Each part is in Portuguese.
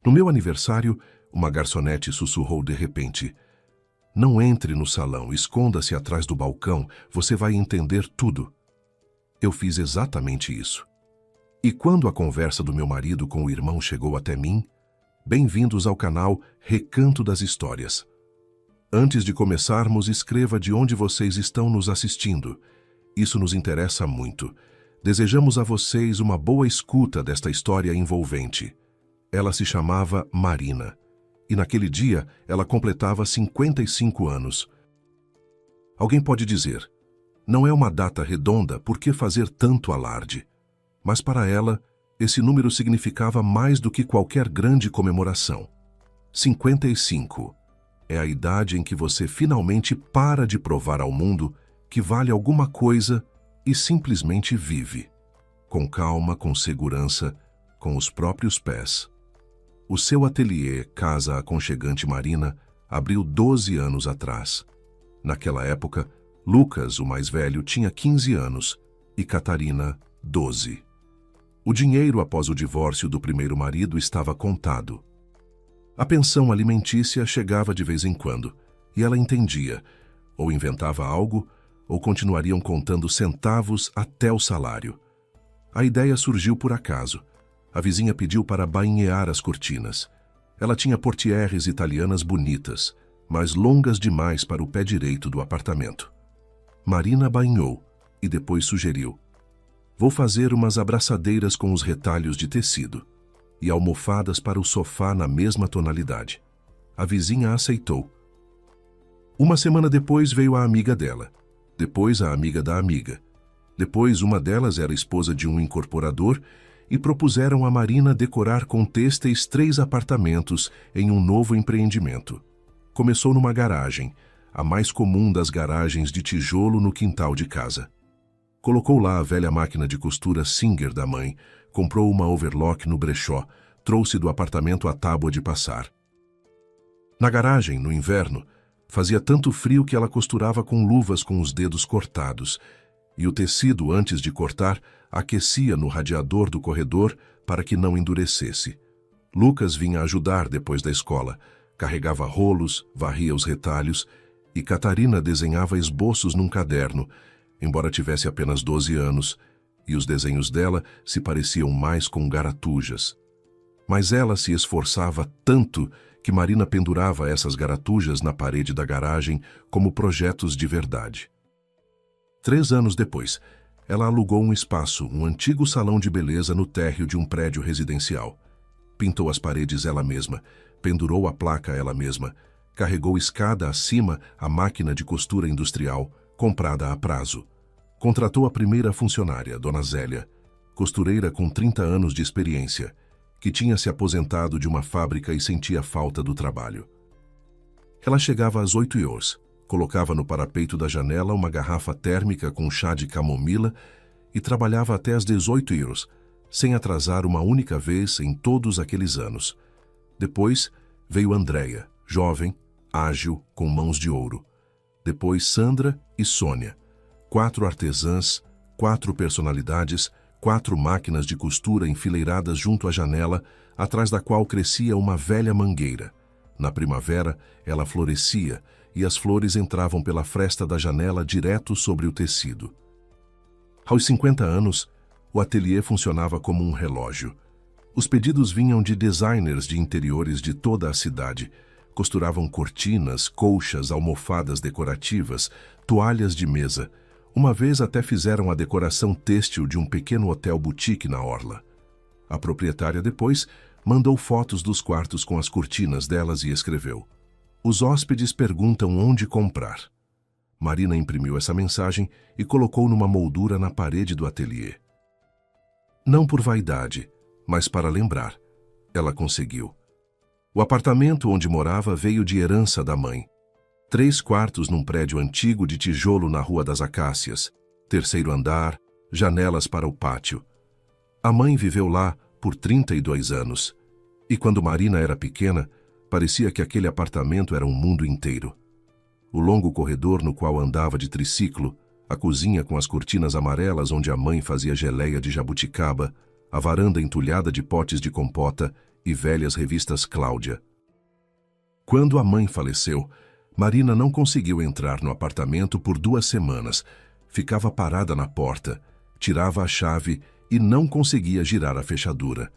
No meu aniversário, uma garçonete sussurrou de repente: "Não entre no salão, esconda-se atrás do balcão, você vai entender tudo." Eu fiz exatamente isso. E quando a conversa do meu marido com o irmão chegou até mim, bem-vindos ao canal Recanto das Histórias. Antes de começarmos, escreva de onde vocês estão nos assistindo. Isso nos interessa muito. Desejamos a vocês uma boa escuta desta história envolvente. Ela se chamava Marina, e naquele dia ela completava 55 anos. Alguém pode dizer: não é uma data redonda, por que fazer tanto alarde? Mas para ela, esse número significava mais do que qualquer grande comemoração. 55 é a idade em que você finalmente para de provar ao mundo que vale alguma coisa e simplesmente vive. Com calma, com segurança, com os próprios pés. O seu ateliê, Casa Aconchegante Marina, abriu 12 anos atrás. Naquela época, Lucas, o mais velho, tinha 15 anos e Catarina, 12. O dinheiro após o divórcio do primeiro marido estava contado. A pensão alimentícia chegava de vez em quando, e ela entendia, ou inventava algo, ou continuariam contando centavos até o salário. A ideia surgiu por acaso. A vizinha pediu para bainhear as cortinas. Ela tinha portières italianas bonitas, mas longas demais para o pé direito do apartamento. Marina bainhou e depois sugeriu: "Vou fazer umas abraçadeiras com os retalhos de tecido e almofadas para o sofá na mesma tonalidade." A vizinha aceitou. Uma semana depois veio a amiga dela, depois a amiga da amiga. Depois uma delas era esposa de um incorporador e propuseram a Marina decorar com têxteis 3 apartamentos em um novo empreendimento. Começou numa garagem, a mais comum das garagens de tijolo no quintal de casa. Colocou lá a velha máquina de costura Singer da mãe, comprou uma overlock no brechó, trouxe do apartamento a tábua de passar. Na garagem, no inverno, fazia tanto frio que ela costurava com luvas com os dedos cortados, e o tecido, antes de cortar, aquecia no radiador do corredor para que não endurecesse. Lucas vinha ajudar depois da escola, carregava rolos, varria os retalhos, e Catarina desenhava esboços num caderno, embora tivesse apenas 12 anos, e os desenhos dela se pareciam mais com garatujas. Mas ela se esforçava tanto que Marina pendurava essas garatujas na parede da garagem como projetos de verdade. 3 anos depois, ela alugou um espaço, um antigo salão de beleza no térreo de um prédio residencial. Pintou as paredes ela mesma, pendurou a placa ela mesma, carregou escada acima a máquina de costura industrial, comprada a prazo. Contratou a primeira funcionária, Dona Zélia, costureira com 30 anos de experiência, que tinha se aposentado de uma fábrica e sentia falta do trabalho. Ela chegava às 8h, colocava no parapeito da janela uma garrafa térmica com chá de camomila e trabalhava até às 18h, sem atrasar uma única vez em todos aqueles anos. Depois veio Andréia, jovem, ágil, com mãos de ouro. Depois Sandra e Sônia, 4 artesãs, 4 personalidades, 4 máquinas de costura enfileiradas junto à janela, atrás da qual crescia uma velha mangueira. Na primavera, ela florescia e as flores entravam pela fresta da janela direto sobre o tecido. Aos 50 anos, o ateliê funcionava como um relógio. Os pedidos vinham de designers de interiores de toda a cidade. Costuravam cortinas, colchas, almofadas decorativas, toalhas de mesa. Uma vez até fizeram a decoração têxtil de um pequeno hotel boutique na orla. A proprietária depois mandou fotos dos quartos com as cortinas delas e escreveu: "Os hóspedes perguntam onde comprar." Marina imprimiu essa mensagem e colocou numa moldura na parede do ateliê. Não por vaidade, mas para lembrar. Ela conseguiu. O apartamento onde morava veio de herança da mãe. 3 quartos num prédio antigo de tijolo na Rua das Acácias, 3º andar, janelas para o pátio. A mãe viveu lá por 32 anos, e quando Marina era pequena, parecia que aquele apartamento era um mundo inteiro. O longo corredor no qual andava de triciclo, a cozinha com as cortinas amarelas onde a mãe fazia geleia de jabuticaba, a varanda entulhada de potes de compota e velhas revistas Cláudia. Quando a mãe faleceu, Marina não conseguiu entrar no apartamento por 2 semanas. Ficava parada na porta, tirava a chave e não conseguia girar a fechadura.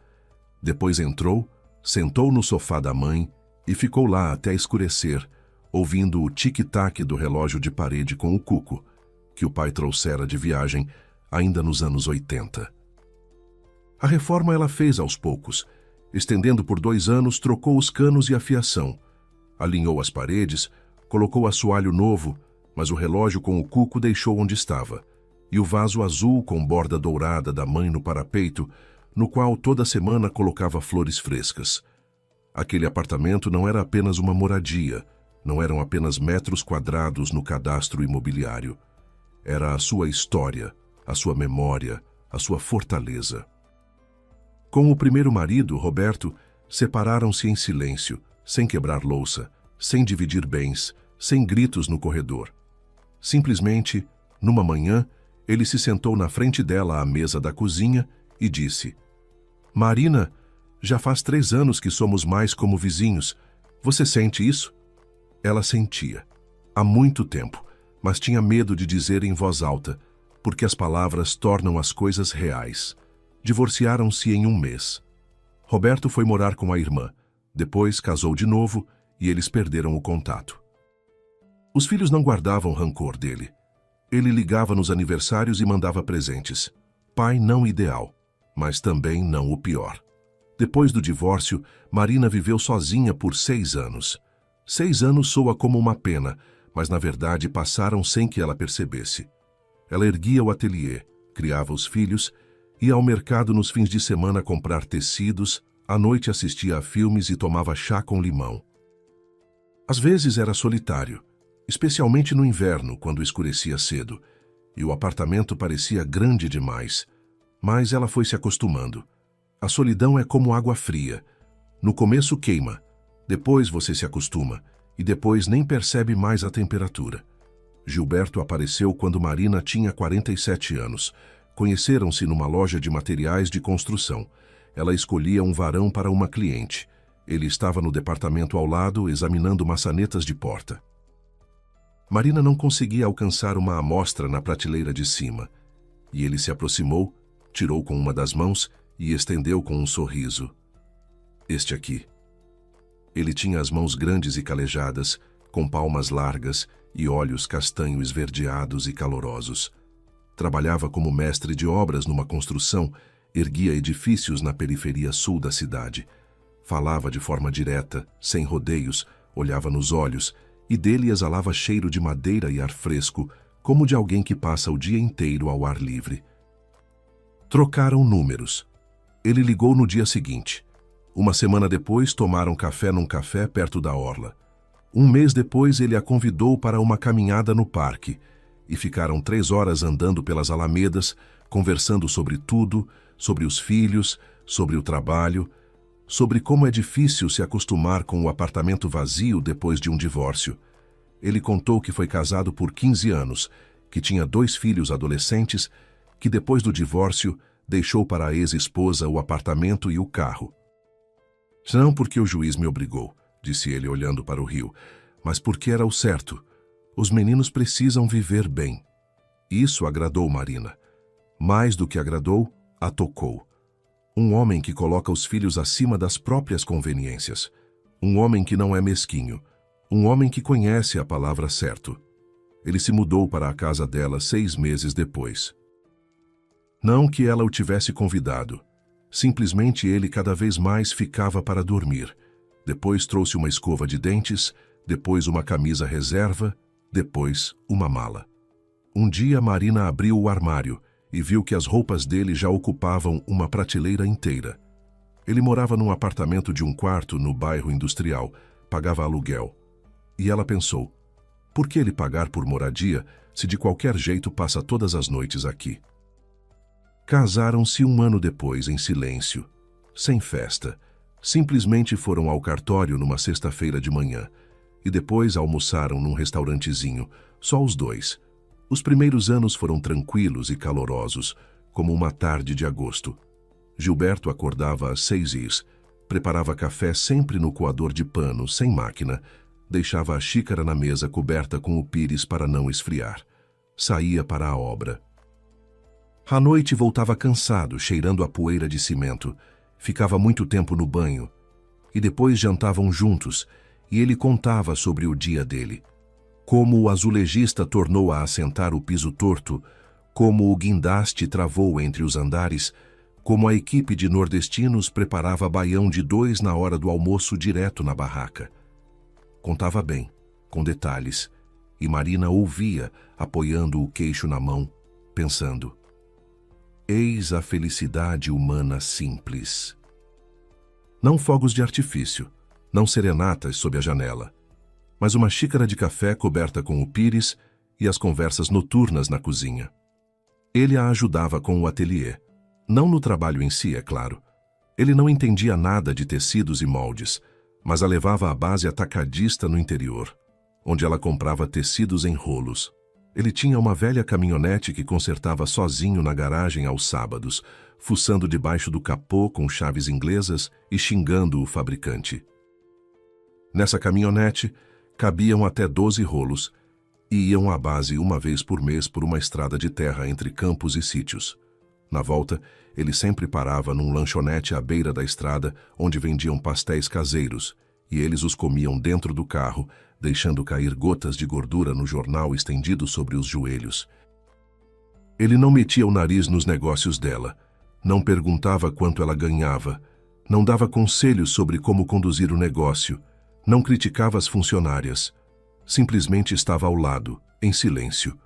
Depois entrou, sentou no sofá da mãe e ficou lá até escurecer, ouvindo o tic-tac do relógio de parede com o cuco, que o pai trouxera de viagem ainda nos anos 80. A reforma ela fez aos poucos. Estendendo por 2 anos, trocou os canos e a fiação. Alinhou as paredes, colocou assoalho novo, mas o relógio com o cuco deixou onde estava, e o vaso azul com borda dourada da mãe no parapeito, no qual toda semana colocava flores frescas. Aquele apartamento não era apenas uma moradia, não eram apenas metros quadrados no cadastro imobiliário. Era a sua história, a sua memória, a sua fortaleza. Com o primeiro marido, Roberto, separaram-se em silêncio, sem quebrar louça, sem dividir bens, sem gritos no corredor. Simplesmente, numa manhã, ele se sentou na frente dela à mesa da cozinha e disse: Marina, já faz 3 anos que somos mais como vizinhos. Você sente isso? Ela sentia. Há muito tempo, mas tinha medo de dizer em voz alta, porque as palavras tornam as coisas reais. Divorciaram-se em 1 mês. Roberto foi morar com a irmã. Depois casou de novo e eles perderam o contato. Os filhos não guardavam rancor dele. Ele ligava nos aniversários e mandava presentes. Pai não ideal, mas também não o pior. Depois do divórcio, Marina viveu sozinha por 6 anos. 6 anos soa como uma pena, mas na verdade passaram sem que ela percebesse. Ela erguia o ateliê, criava os filhos, ia ao mercado nos fins de semana comprar tecidos, à noite assistia a filmes e tomava chá com limão. Às vezes era solitário, especialmente no inverno, quando escurecia cedo, e o apartamento parecia grande demais, mas ela foi se acostumando. A solidão é como água fria. No começo queima, depois você se acostuma, e depois nem percebe mais a temperatura. Gilberto apareceu quando Marina tinha 47 anos. Conheceram-se numa loja de materiais de construção. Ela escolhia um varão para uma cliente. Ele estava no departamento ao lado, examinando maçanetas de porta. Marina não conseguia alcançar uma amostra na prateleira de cima. E ele se aproximou, tirou com uma das mãos e estendeu com um sorriso. Este aqui. Ele tinha as mãos grandes e calejadas, com palmas largas e olhos castanho esverdeados e calorosos. Trabalhava como mestre de obras numa construção, erguia edifícios na periferia sul da cidade. Falava de forma direta, sem rodeios, olhava nos olhos, e dele exalava cheiro de madeira e ar fresco, como de alguém que passa o dia inteiro ao ar livre. Trocaram números. Ele ligou no dia seguinte. 1 semana depois, tomaram café num café perto da orla. 1 mês depois, ele a convidou para uma caminhada no parque, e ficaram 3 horas andando pelas alamedas, conversando sobre tudo, sobre os filhos, sobre o trabalho, sobre como é difícil se acostumar com o apartamento vazio depois de um divórcio. Ele contou que foi casado por 15 anos, que tinha 2 filhos adolescentes, que depois do divórcio deixou para a ex-esposa o apartamento e o carro. Não porque o juiz me obrigou, disse ele olhando para o rio, mas porque era o certo. Os meninos precisam viver bem. Isso agradou Marina. Mais do que agradou, a tocou. Um homem que coloca os filhos acima das próprias conveniências. Um homem que não é mesquinho. Um homem que conhece a palavra certo. Ele se mudou para a casa dela 6 meses depois. Não que ela o tivesse convidado. Simplesmente ele cada vez mais ficava para dormir. Depois trouxe uma escova de dentes, depois uma camisa reserva, depois uma mala. Um dia Marina abriu o armário e viu que as roupas dele já ocupavam uma prateleira inteira. Ele morava num apartamento de 1 quarto no bairro industrial, pagava aluguel. E ela pensou, por que ele pagar por moradia se de qualquer jeito passa todas as noites aqui? Casaram-se 1 ano depois, em silêncio, sem festa. Simplesmente foram ao cartório numa sexta-feira de manhã e depois almoçaram num restaurantezinho, só os 2. Os primeiros anos foram tranquilos e calorosos, como uma tarde de agosto. Gilberto acordava às 6h, Preparava café sempre no coador de pano, sem máquina. Deixava a xícara na mesa coberta com o pires para não esfriar. Saía para a obra. À noite voltava cansado, cheirando a poeira de cimento. Ficava muito tempo no banho. E depois jantavam juntos, e ele contava sobre o dia dele. Como o azulejista tornou a assentar o piso torto, como o guindaste travou entre os andares, como a equipe de nordestinos preparava baião de 2 na hora do almoço direto na barraca. Contava bem, com detalhes, e Marina ouvia, apoiando o queixo na mão, pensando: eis a felicidade humana simples. Não fogos de artifício, não serenatas sob a janela, mas uma xícara de café coberta com o pires e as conversas noturnas na cozinha. Ele a ajudava com o ateliê. Não no trabalho em si, é claro. Ele não entendia nada de tecidos e moldes, mas a levava à base atacadista no interior, onde ela comprava tecidos em rolos. Ele tinha uma velha caminhonete que consertava sozinho na garagem aos sábados, fuçando debaixo do capô com chaves inglesas e xingando o fabricante. Nessa caminhonete, cabiam até 12 rolos e iam à base uma vez por mês por uma estrada de terra entre campos e sítios. Na volta, ele sempre parava num lanchonete à beira da estrada onde vendiam pastéis caseiros, e eles os comiam dentro do carro, deixando cair gotas de gordura no jornal estendido sobre os joelhos. Ele não metia o nariz nos negócios dela, não perguntava quanto ela ganhava, não dava conselhos sobre como conduzir o negócio, não criticava as funcionárias. Simplesmente estava ao lado, em silêncio,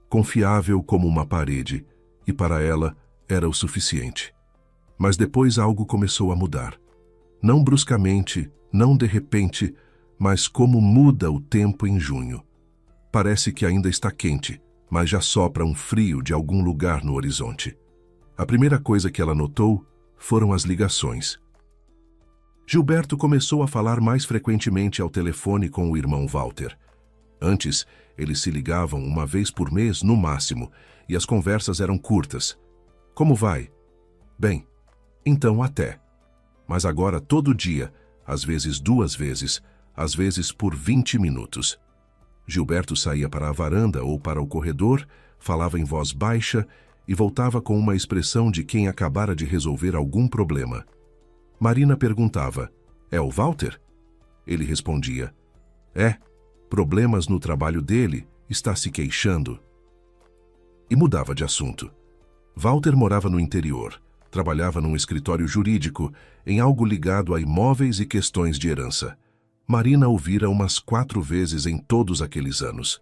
confiável como uma parede, e para ela era o suficiente. Mas depois algo começou a mudar. Não bruscamente, não de repente, mas como muda o tempo em junho. Parece que ainda está quente, mas já sopra um frio de algum lugar no horizonte. A primeira coisa que ela notou foram as ligações. Gilberto começou a falar mais frequentemente ao telefone com o irmão Walter. Antes, eles se ligavam uma vez por mês no máximo, e as conversas eram curtas. Como vai? Bem, então até. Mas agora todo dia, às vezes 2 vezes, às vezes por 20 minutos. Gilberto saía para a varanda ou para o corredor, falava em voz baixa e voltava com uma expressão de quem acabara de resolver algum problema. Marina perguntava: é o Walter? Ele respondia: é, problemas no trabalho dele, está se queixando. E mudava de assunto. Walter morava no interior, trabalhava num escritório jurídico, em algo ligado a imóveis e questões de herança. Marina o vira umas 4 vezes em todos aqueles anos.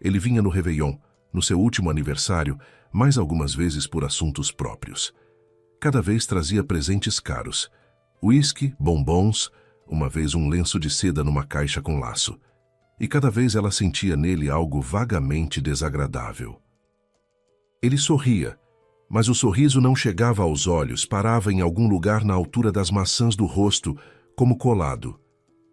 Ele vinha no Réveillon, no seu último aniversário, mais algumas vezes por assuntos próprios. Cada vez trazia presentes caros. Uísque, bombons, uma vez um lenço de seda numa caixa com laço. E cada vez ela sentia nele algo vagamente desagradável. Ele sorria, mas o sorriso não chegava aos olhos, parava em algum lugar na altura das maçãs do rosto, como colado.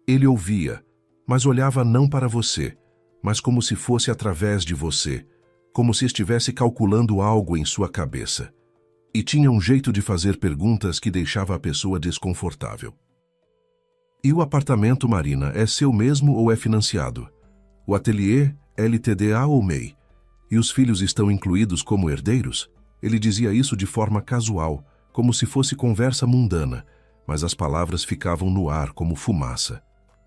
Ele ouvia, mas olhava não para você, mas como se fosse através de você, como se estivesse calculando algo em sua cabeça. E tinha um jeito de fazer perguntas que deixava a pessoa desconfortável. E o apartamento, Marina, é seu mesmo ou é financiado? O ateliê, LTDA ou MEI? E os filhos estão incluídos como herdeiros? Ele dizia isso de forma casual, como se fosse conversa mundana, mas as palavras ficavam no ar como fumaça.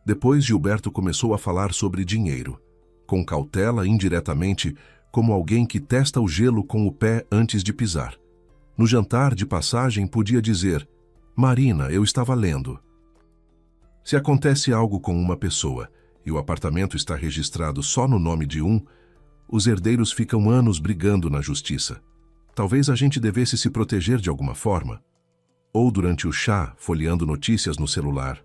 Depois Gilberto começou a falar sobre dinheiro, com cautela, indiretamente, como alguém que testa o gelo com o pé antes de pisar. No jantar de passagem podia dizer: Marina, eu estava lendo. Se acontece algo com uma pessoa e o apartamento está registrado só no nome de um, os herdeiros ficam anos brigando na justiça. Talvez a gente devesse se proteger de alguma forma. Ou durante o chá, folheando notícias no celular.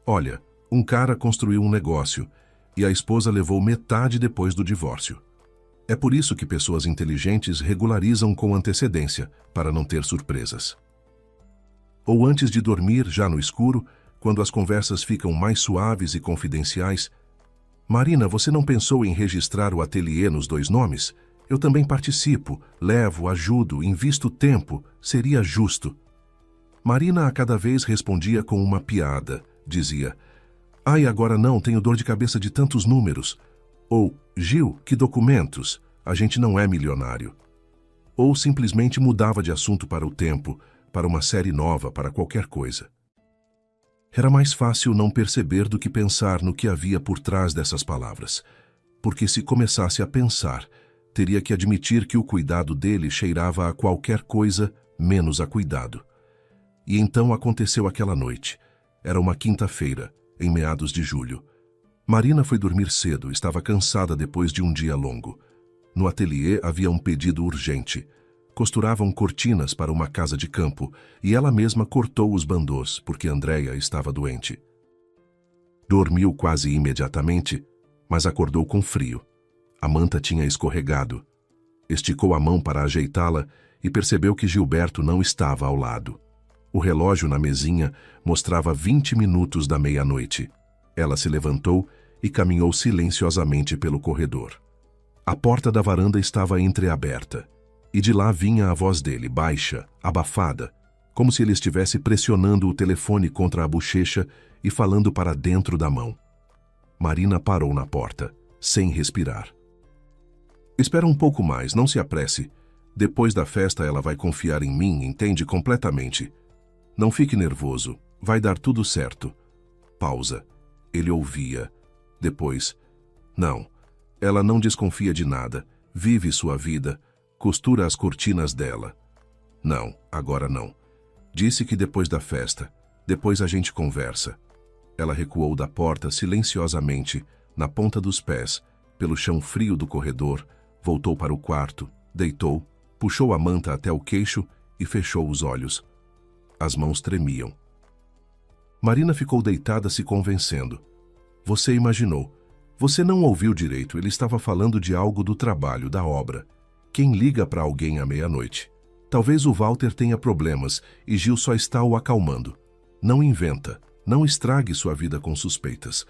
Olha, um cara construiu um negócio e a esposa levou metade depois do divórcio. É por isso que pessoas inteligentes regularizam com antecedência, para não ter surpresas. Ou antes de dormir, já no escuro, quando as conversas ficam mais suaves e confidenciais: Marina, você não pensou em registrar o ateliê nos 2 nomes? Eu também participo, levo, ajudo, invisto tempo, seria justo. Marina a cada vez respondia com uma piada. Dizia: "Ai, agora não, tenho dor de cabeça de tantos números." Ou: "Gil, que documentos? A gente não é milionário." Ou simplesmente mudava de assunto para o tempo, para uma série nova, para qualquer coisa. Era mais fácil não perceber do que pensar no que havia por trás dessas palavras, porque se começasse a pensar, teria que admitir que o cuidado dele cheirava a qualquer coisa menos a cuidado. E então aconteceu aquela noite. Era uma quinta-feira, em meados de julho. Marina foi dormir cedo, estava cansada depois de um dia longo. No ateliê havia um pedido urgente. Costuravam cortinas para uma casa de campo e ela mesma cortou os bandôs porque Andréia estava doente. Dormiu quase imediatamente, mas acordou com frio. A manta tinha escorregado. Esticou a mão para ajeitá-la e percebeu que Gilberto não estava ao lado. O relógio na mesinha mostrava 20 minutos da meia-noite. Ela se levantou e caminhou silenciosamente pelo corredor. A porta da varanda estava entreaberta, e de lá vinha a voz dele, baixa, abafada, como se ele estivesse pressionando o telefone contra a bochecha e falando para dentro da mão. Marina parou na porta, sem respirar. "Espera um pouco mais, não se apresse. Depois da festa ela vai confiar em mim, entende completamente. Não fique nervoso, vai dar tudo certo." Pausa. Ele ouvia. Depois: "Não, ela não desconfia de nada, vive sua vida, costura as cortinas dela." "Não, agora não. Disse que depois da festa, depois a gente conversa." Ela recuou da porta silenciosamente, na ponta dos pés, pelo chão frio do corredor, voltou para o quarto, deitou, puxou a manta até o queixo e fechou os olhos. As mãos tremiam. Marina ficou deitada se convencendo. "Você imaginou. Você não ouviu direito, ele estava falando de algo do trabalho, da obra. Quem liga para alguém à meia-noite? Talvez o Walter tenha problemas e Gil só está o acalmando. Não inventa, não estrague sua vida com suspeitas.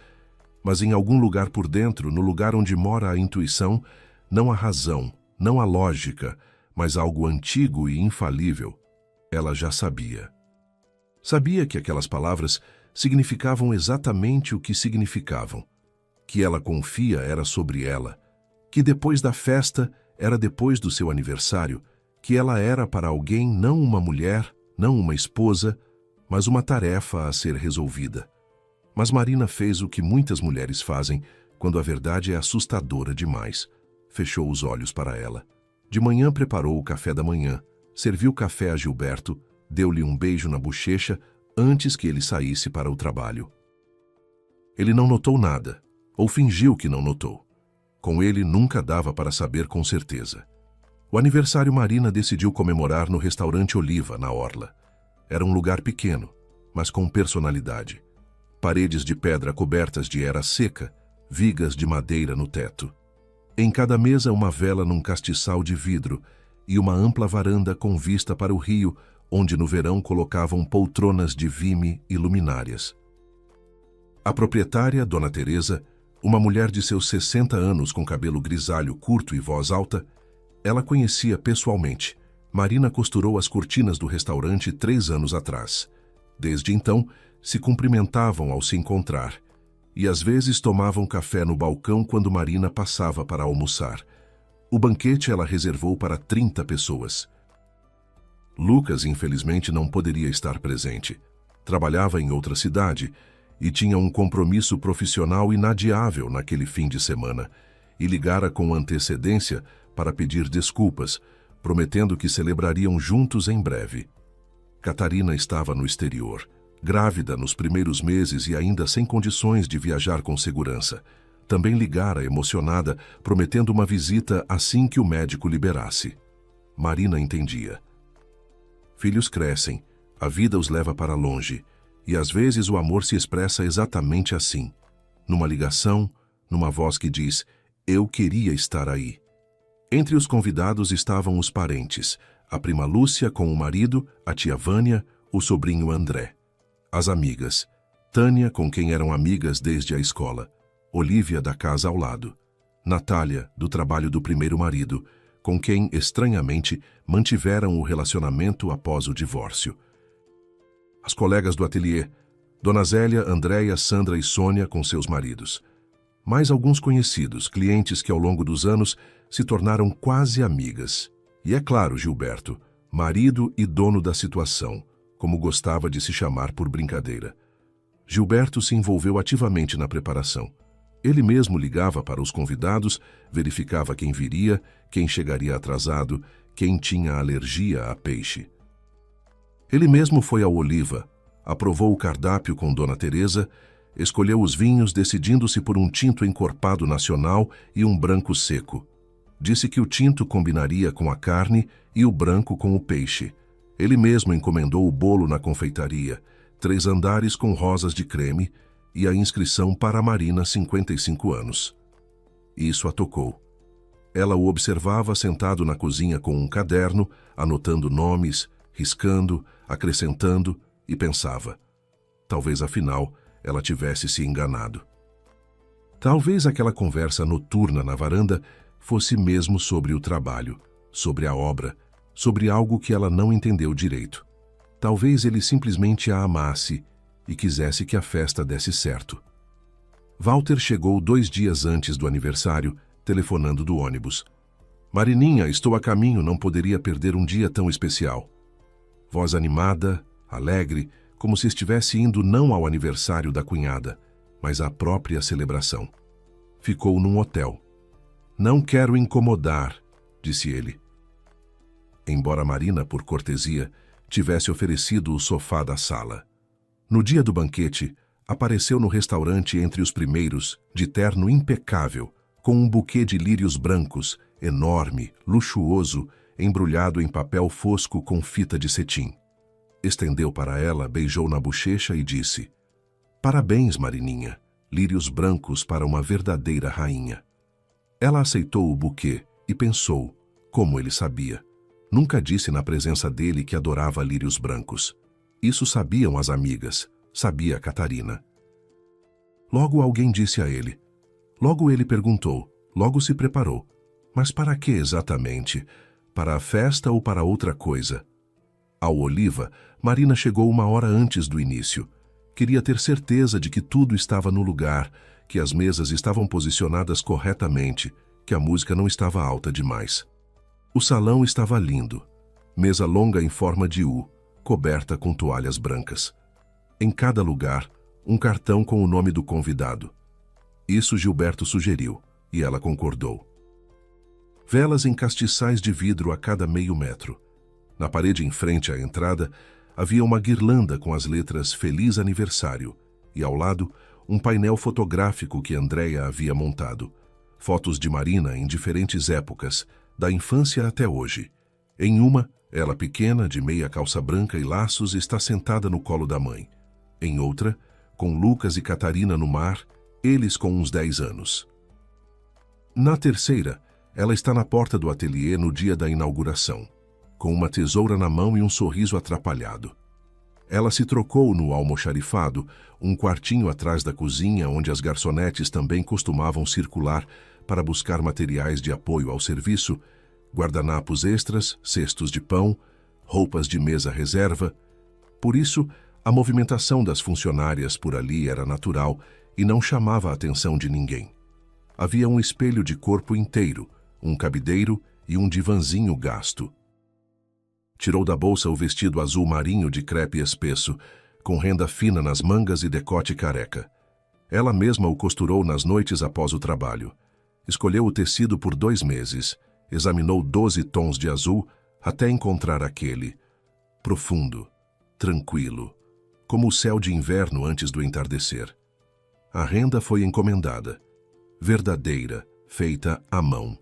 Mas em algum lugar por dentro, no lugar onde mora a intuição, não a razão, não a lógica, mas algo antigo e infalível, ela já sabia. Sabia que aquelas palavras significavam exatamente o que significavam. Que ela confia era sobre ela, que depois da festa era depois do seu aniversário, que ela era para alguém não uma mulher, não uma esposa, mas uma tarefa a ser resolvida. Mas Marina fez o que muitas mulheres fazem quando a verdade é assustadora demais. Fechou os olhos para ela. De manhã preparou o café da manhã, serviu café a Gilberto, deu-lhe um beijo na bochecha antes que ele saísse para o trabalho. Ele não notou nada, ou fingiu que não notou. Com ele nunca dava para saber com certeza. O aniversário Marina decidiu comemorar no restaurante Oliva, na Orla. Era um lugar pequeno, mas com personalidade. Paredes de pedra cobertas de era seca, vigas de madeira no teto. Em cada mesa uma vela num castiçal de vidro e uma ampla varanda com vista para o rio, onde no verão colocavam poltronas de vime e luminárias. A proprietária, Dona Teresa, uma mulher de seus 60 anos com cabelo grisalho curto e voz alta, ela conhecia pessoalmente. Marina costurou as cortinas do restaurante 3 anos atrás. Desde então, se cumprimentavam ao se encontrar, e às vezes tomavam café no balcão quando Marina passava para almoçar. O banquete ela reservou para 30 pessoas. Lucas, infelizmente, não poderia estar presente. Trabalhava em outra cidade e tinha um compromisso profissional inadiável naquele fim de semana, e ligara com antecedência para pedir desculpas, prometendo que celebrariam juntos em breve. Catarina estava no exterior, grávida nos primeiros meses e ainda sem condições de viajar com segurança. Também ligara emocionada, prometendo uma visita assim que o médico liberasse. Marina entendia. Filhos crescem, a vida os leva para longe, e às vezes o amor se expressa exatamente assim, numa ligação, numa voz que diz: "Eu queria estar aí." Entre os convidados estavam os parentes, a prima Lúcia com o marido, a tia Vânia, o sobrinho André. As amigas, Tânia, com quem eram amigas desde a escola, Olívia, da casa ao lado, Natália, do trabalho do primeiro marido, com quem, estranhamente, mantiveram o relacionamento após o divórcio. As colegas do ateliê, Dona Zélia, Andréia, Sandra e Sônia com seus maridos. Mais alguns conhecidos, clientes que ao longo dos anos se tornaram quase amigas. E é claro, Gilberto, marido e dono da situação, como gostava de se chamar por brincadeira. Gilberto se envolveu ativamente na preparação. Ele mesmo ligava para os convidados, verificava quem viria, quem chegaria atrasado, quem tinha alergia a peixe. Ele mesmo foi ao Oliva, aprovou o cardápio com Dona Teresa, escolheu os vinhos decidindo-se por um tinto encorpado nacional e um branco seco. Disse que o tinto combinaria com a carne e o branco com o peixe. Ele mesmo encomendou o bolo na confeitaria, 3 andares com rosas de creme e a inscrição para a Marina, 55 anos. Isso a tocou. Ela o observava sentado na cozinha com um caderno, anotando nomes, riscando, acrescentando, e pensava: talvez afinal ela tivesse se enganado. Talvez aquela conversa noturna na varanda fosse mesmo sobre o trabalho, sobre a obra, sobre algo que ela não entendeu direito. Talvez ele simplesmente a amasse e quisesse que a festa desse certo. Walter chegou 2 dias antes do aniversário, telefonando do ônibus. Marininha, estou a caminho, não poderia perder um dia tão especial. Voz animada, alegre, como se estivesse indo não ao aniversário da cunhada, mas à própria celebração. Ficou num hotel. Não quero incomodar, disse ele. Embora Marina, por cortesia, tivesse oferecido o sofá da sala. No dia do banquete, apareceu no restaurante entre os primeiros, de terno impecável, com um buquê de lírios brancos, enorme, luxuoso, embrulhado em papel fosco com fita de cetim. Estendeu para ela, beijou na bochecha e disse: parabéns, Marininha, lírios brancos para uma verdadeira rainha. Ela aceitou o buquê e pensou, como ele sabia. Nunca disse na presença dele que adorava lírios brancos. Isso sabiam as amigas, sabia Catarina. Logo alguém disse a ele. Logo ele perguntou, logo se preparou. Mas para que exatamente? Para a festa ou para outra coisa? Ao Oliva, Marina chegou 1 hora antes do início. Queria ter certeza de que tudo estava no lugar, que as mesas estavam posicionadas corretamente, que a música não estava alta demais. O salão estava lindo. Mesa longa em forma de U, coberta com toalhas brancas. Em cada lugar, um cartão com o nome do convidado. Isso Gilberto sugeriu, e ela concordou. Velas em castiçais de vidro a cada meio metro. Na parede em frente à entrada, havia uma guirlanda com as letras Feliz Aniversário e, ao lado, um painel fotográfico que Andréia havia montado. Fotos de Marina em diferentes épocas, da infância até hoje. Em uma, ela pequena, de meia calça branca e laços, está sentada no colo da mãe. Em outra, com Lucas e Catarina no mar, eles com uns 10 anos. Na terceira, ela está na porta do ateliê no dia da inauguração, com uma tesoura na mão e um sorriso atrapalhado. Ela se trocou no almoxarifado, um quartinho atrás da cozinha onde as garçonetes também costumavam circular para buscar materiais de apoio ao serviço, guardanapos extras, cestos de pão, roupas de mesa reserva. Por isso, a movimentação das funcionárias por ali era natural e não chamava a atenção de ninguém. Havia um espelho de corpo inteiro, um cabideiro e um divanzinho gasto. Tirou da bolsa o vestido azul marinho de crepe espesso, com renda fina nas mangas e decote careca. Ela mesma o costurou nas noites após o trabalho. Escolheu o tecido por 2 meses, examinou 12 tons de azul até encontrar aquele, profundo, tranquilo, como o céu de inverno antes do entardecer. A renda foi encomendada, verdadeira, feita à mão.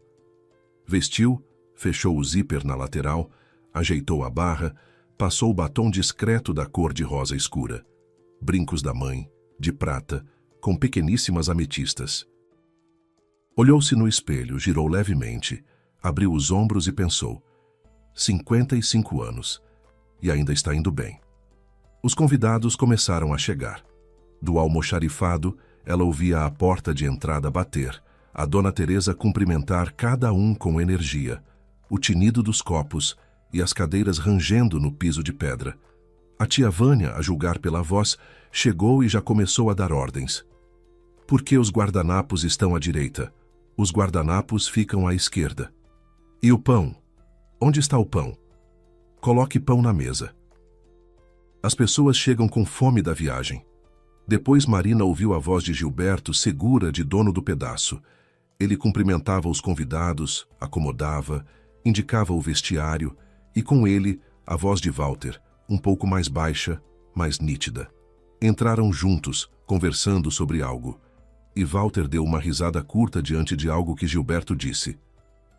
Vestiu, fechou o zíper na lateral, ajeitou a barra, passou o batom discreto da cor de rosa escura. Brincos da mãe, de prata, com pequeníssimas ametistas. Olhou-se no espelho, girou levemente, abriu os ombros e pensou: 55 anos, e ainda está indo bem. Os convidados começaram a chegar. Do almoxarifado, ela ouvia a porta de entrada bater, a Dona Teresa cumprimentar cada um com energia, o tinido dos copos e as cadeiras rangendo no piso de pedra. A tia Vânia, a julgar pela voz, chegou e já começou a dar ordens. Por que os guardanapos estão à direita? Os guardanapos ficam à esquerda. E o pão? Onde está o pão? Coloque pão na mesa. As pessoas chegam com fome da viagem. Depois Marina ouviu a voz de Gilberto, segura de dono do pedaço. Ele cumprimentava os convidados, acomodava, indicava o vestiário e com ele a voz de Walter, um pouco mais baixa, mais nítida. Entraram juntos, conversando sobre algo. E Walter deu uma risada curta diante de algo que Gilberto disse.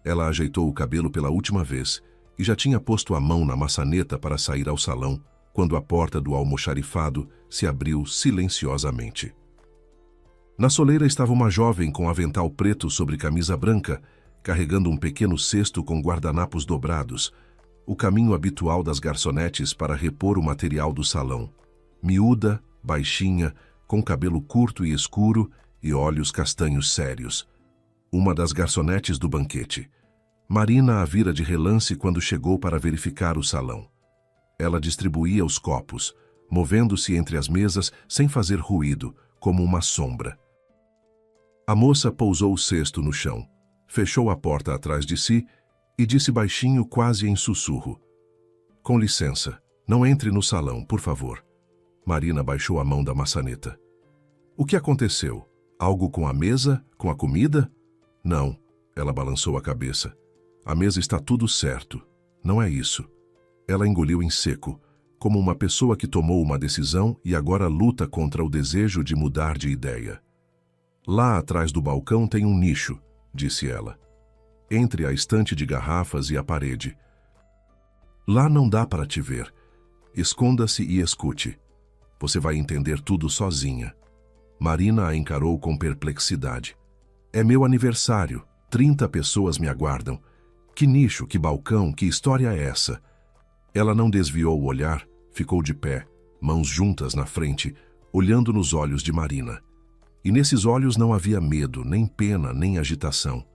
Ela ajeitou o cabelo pela última vez e já tinha posto a mão na maçaneta para sair ao salão, quando a porta do almoxarifado se abriu silenciosamente. Na soleira estava uma jovem com avental preto sobre camisa branca, carregando um pequeno cesto com guardanapos dobrados, o caminho habitual das garçonetes para repor o material do salão. Miúda, baixinha, com cabelo curto e escuro e olhos castanhos sérios. Uma das garçonetes do banquete. Marina a vira de relance quando chegou para verificar o salão. Ela distribuía os copos, movendo-se entre as mesas sem fazer ruído, como uma sombra. A moça pousou o cesto no chão, fechou a porta atrás de si e disse baixinho, quase em sussurro. Com licença, não entre no salão, por favor. Marina baixou a mão da maçaneta. O que aconteceu? Algo com a mesa? Com a comida? Não, ela balançou a cabeça. A mesa está tudo certo. Não é isso. Ela engoliu em seco, como uma pessoa que tomou uma decisão e agora luta contra o desejo de mudar de ideia. Lá atrás do balcão tem um nicho, disse ela. Entre a estante de garrafas e a parede. Lá não dá para te ver. Esconda-se e escute. Você vai entender tudo sozinha. Marina a encarou com perplexidade. É meu aniversário. 30 pessoas me aguardam. Que nicho, que balcão, que história é essa? Ela não desviou o olhar, ficou de pé, mãos juntas na frente, olhando nos olhos de Marina. E nesses olhos não havia medo, nem pena, nem agitação.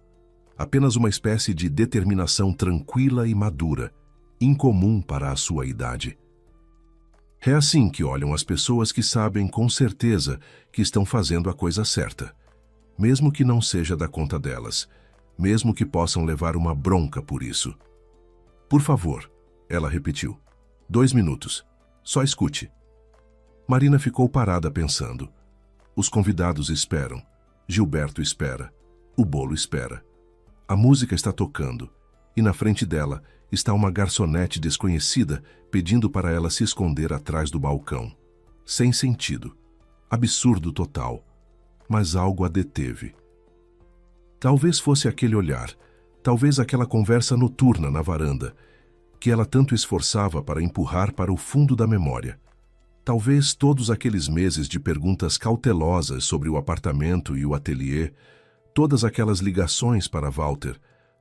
Apenas uma espécie de determinação tranquila e madura, incomum para a sua idade. É assim que olham as pessoas que sabem com certeza que estão fazendo a coisa certa, mesmo que não seja da conta delas, mesmo que possam levar uma bronca por isso. Por favor, ela repetiu. 2 minutos. Só escute. Marina ficou parada pensando. Os convidados esperam. Gilberto espera. O bolo espera. A música está tocando. E na frente dela está uma garçonete desconhecida pedindo para ela se esconder atrás do balcão. Sem sentido. Absurdo total. Mas algo a deteve. Talvez fosse aquele olhar. Talvez aquela conversa noturna na varanda, que ela tanto esforçava para empurrar para o fundo da memória. Talvez todos aqueles meses de perguntas cautelosas sobre o apartamento e o ateliê, todas aquelas ligações para Walter,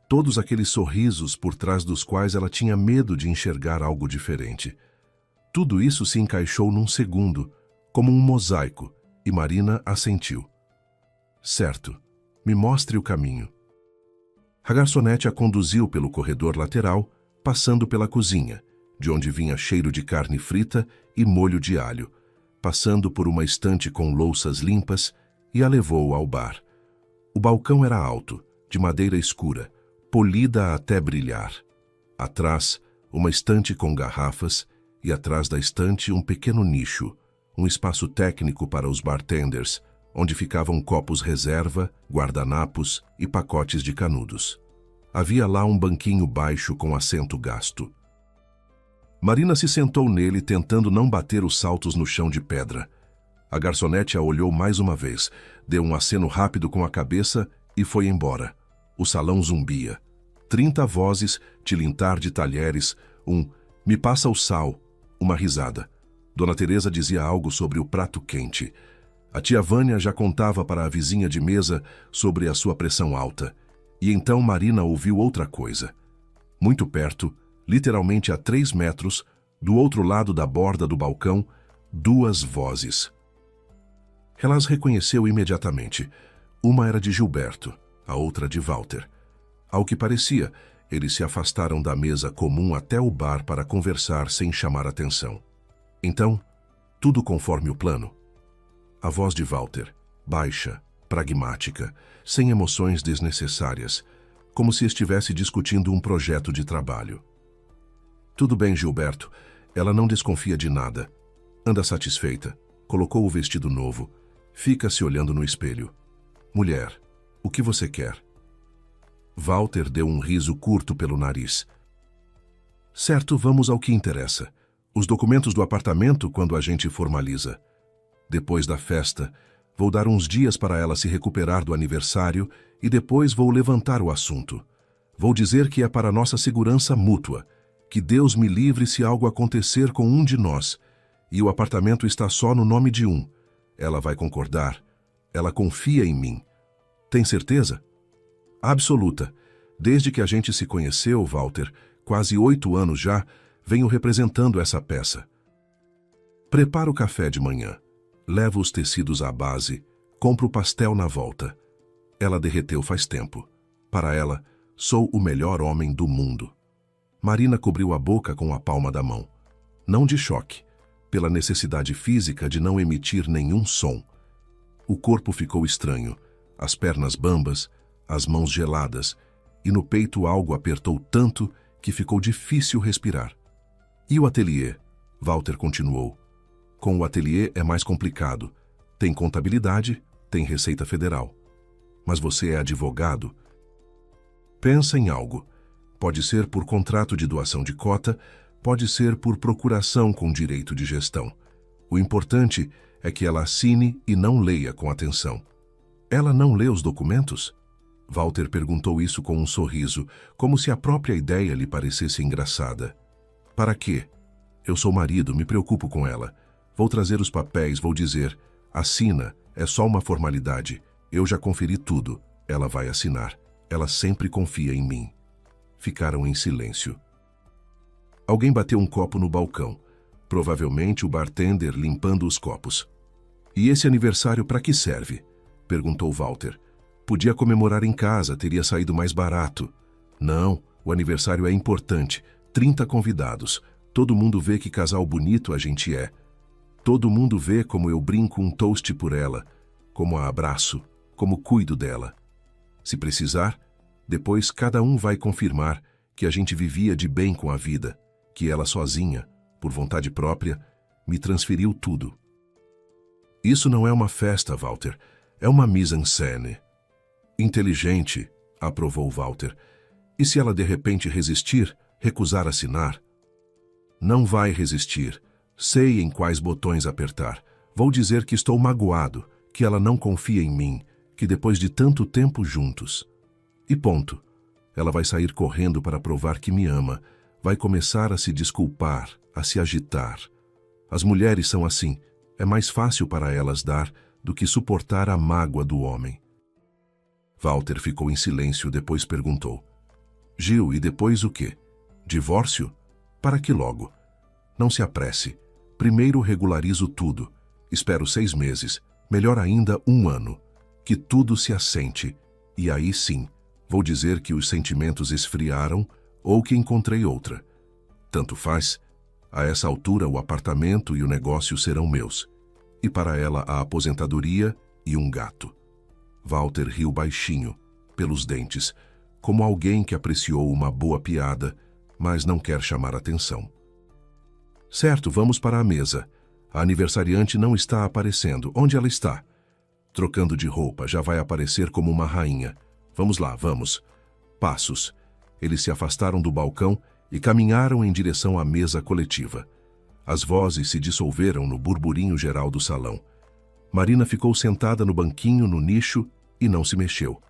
todos aqueles sorrisos por trás dos quais ela tinha medo de enxergar algo diferente. Tudo isso se encaixou num segundo, como um mosaico, e Marina assentiu. Certo, me mostre o caminho. A garçonete a conduziu pelo corredor lateral, passando pela cozinha, de onde vinha cheiro de carne frita e molho de alho, passando por uma estante com louças limpas e a levou ao bar. O balcão era alto, de madeira escura, polida até brilhar. Atrás, uma estante com garrafas e atrás da estante um pequeno nicho, um espaço técnico para os bartenders, onde ficavam copos reserva, guardanapos e pacotes de canudos. Havia lá um banquinho baixo com assento gasto. Marina se sentou nele, tentando não bater os saltos no chão de pedra. A garçonete a olhou mais uma vez, deu um aceno rápido com a cabeça e foi embora. O salão zumbia. 30 vozes, tilintar de talheres, "Me passa o sal", uma risada. Dona Teresa dizia algo sobre o prato quente. A tia Vânia já contava para a vizinha de mesa sobre a sua pressão alta. E então Marina ouviu outra coisa. Muito perto, literalmente a 3 metros, do outro lado da borda do balcão, 2 vozes. Ela as reconheceu imediatamente. Uma era de Gilberto, a outra de Walter. Ao que parecia, eles se afastaram da mesa comum até o bar para conversar sem chamar atenção. Então, tudo conforme o plano. A voz de Walter, baixa, pragmática, sem emoções desnecessárias, como se estivesse discutindo um projeto de trabalho. Tudo bem, Gilberto. Ela não desconfia de nada. Anda satisfeita. Colocou o vestido novo. Fica se olhando no espelho. Mulher, o que você quer? Walter deu um riso curto pelo nariz. Certo, vamos ao que interessa. Os documentos do apartamento quando a gente formaliza. Depois da festa, vou dar uns dias para ela se recuperar do aniversário e depois vou levantar o assunto. Vou dizer que é para nossa segurança mútua, que Deus me livre se algo acontecer com um de nós, e o apartamento está só no nome de um. Ela vai concordar. Ela confia em mim. Tem certeza? Absoluta. Desde que a gente se conheceu, Walter, quase 8 anos já, venho representando essa peça. Prepara o café de manhã. Leva os tecidos à base. Compra o pastel na volta. Ela derreteu faz tempo. Para ela, sou o melhor homem do mundo. Marina cobriu a boca com a palma da mão. Não de choque, pela necessidade física de não emitir nenhum som. O corpo ficou estranho, as pernas bambas, as mãos geladas, e no peito algo apertou tanto que ficou difícil respirar. E o ateliê? Walter continuou. Com o ateliê é mais complicado. Tem contabilidade, tem Receita Federal. Mas você é advogado. Pensa em algo. Pode ser por contrato de doação de cota, pode ser por procuração com direito de gestão. O importante é que ela assine e não leia com atenção. Ela não lê os documentos? Walter perguntou isso com um sorriso, como se a própria ideia lhe parecesse engraçada. Para quê? Eu sou marido, me preocupo com ela. Vou trazer os papéis, vou dizer, assina, é só uma formalidade. Eu já conferi tudo. Ela vai assinar. Ela sempre confia em mim. Ficaram em silêncio. Alguém bateu um copo no balcão. Provavelmente o bartender limpando os copos. E esse aniversário para que serve? Perguntou Walter. Podia comemorar em casa, teria saído mais barato. Não, o aniversário é importante. 30 convidados. Todo mundo vê que casal bonito a gente é. Todo mundo vê como eu brinco um toast por ela, como a abraço, como cuido dela. Se precisar, depois cada um vai confirmar que a gente vivia de bem com a vida, que ela sozinha, por vontade própria, me transferiu tudo. Isso não é uma festa, Walter. É uma mise-en-scène. Inteligente, aprovou Walter. E se ela de repente resistir, recusar assinar? Não vai resistir. Sei em quais botões apertar. Vou dizer que estou magoado, que ela não confia em mim, que depois de tanto tempo juntos. E ponto. Ela vai sair correndo para provar que me ama. Vai começar a se desculpar, a se agitar. As mulheres são assim. É mais fácil para elas dar do que suportar a mágoa do homem. Walter ficou em silêncio, depois perguntou. Gil, e depois o quê? Divórcio? Para que logo? Não se apresse. Primeiro regularizo tudo. Espero 6 meses, melhor ainda 1 ano. Que tudo se assente. E aí sim, vou dizer que os sentimentos esfriaram ou que encontrei outra. Tanto faz. A essa altura o apartamento e o negócio serão meus. E para ela a aposentadoria e um gato. Walter riu baixinho, pelos dentes, como alguém que apreciou uma boa piada, mas não quer chamar atenção. Certo, vamos para a mesa. A aniversariante não está aparecendo. Onde ela está? Trocando de roupa, já vai aparecer como uma rainha. Vamos lá, vamos. Passos. Eles se afastaram do balcão e caminharam em direção à mesa coletiva. As vozes se dissolveram no burburinho geral do salão. Marina ficou sentada no banquinho no nicho e não se mexeu.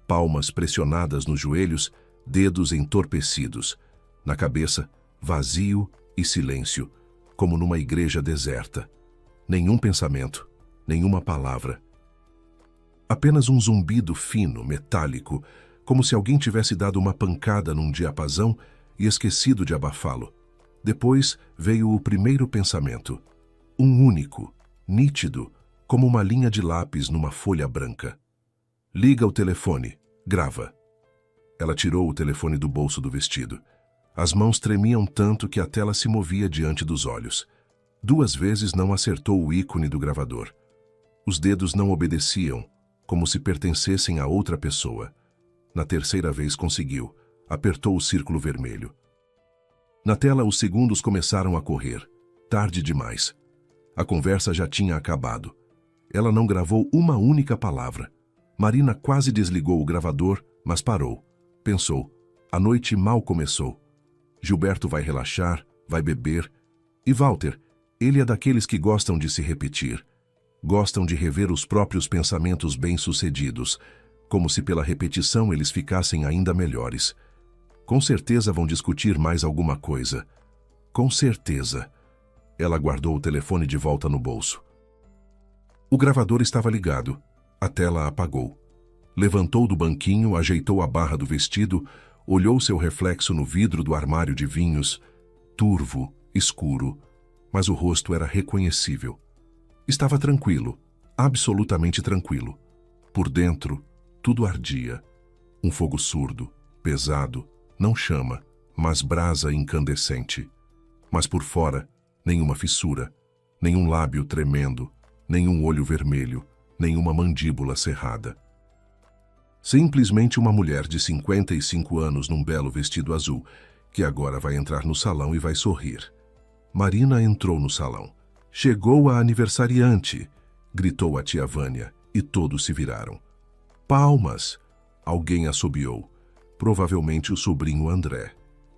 Palmas pressionadas nos joelhos, dedos entorpecidos. Na cabeça, vazio e silêncio, como numa igreja deserta. Nenhum pensamento, nenhuma palavra. Apenas um zumbido fino, metálico, como se alguém tivesse dado uma pancada num diapasão e esquecido de abafá-lo. Depois veio o primeiro pensamento. Um único, nítido, como uma linha de lápis numa folha branca. Liga o telefone. Grava. Ela tirou o telefone do bolso do vestido. As mãos tremiam tanto que a tela se movia diante dos olhos. 2 vezes não acertou o ícone do gravador. Os dedos não obedeciam, como se pertencessem a outra pessoa. Na terceira vez conseguiu. Apertou o círculo vermelho. Na tela, os segundos começaram a correr. Tarde demais. A conversa já tinha acabado. Ela não gravou uma única palavra. Marina quase desligou o gravador, mas parou. Pensou. A noite mal começou. Gilberto vai relaxar, vai beber. E Walter, ele é daqueles que gostam de se repetir. Gostam de rever os próprios pensamentos bem-sucedidos, como se pela repetição eles ficassem ainda melhores. Com certeza vão discutir mais alguma coisa. Com certeza. Ela guardou o telefone de volta no bolso. O gravador estava ligado. A tela apagou. Levantou do banquinho, ajeitou a barra do vestido, olhou seu reflexo no vidro do armário de vinhos, turvo, escuro, mas o rosto era reconhecível. Estava tranquilo, absolutamente tranquilo. Por dentro, tudo ardia. Um fogo surdo, pesado, não chama, mas brasa incandescente. Mas por fora, nenhuma fissura, nenhum lábio tremendo, nenhum olho vermelho, nenhuma mandíbula cerrada. Simplesmente uma mulher de 55 anos num belo vestido azul, que agora vai entrar no salão e vai sorrir. Marina entrou no salão. Chegou a aniversariante, gritou a tia Vânia, e todos se viraram. Palmas! Alguém assobiou. Provavelmente o sobrinho André.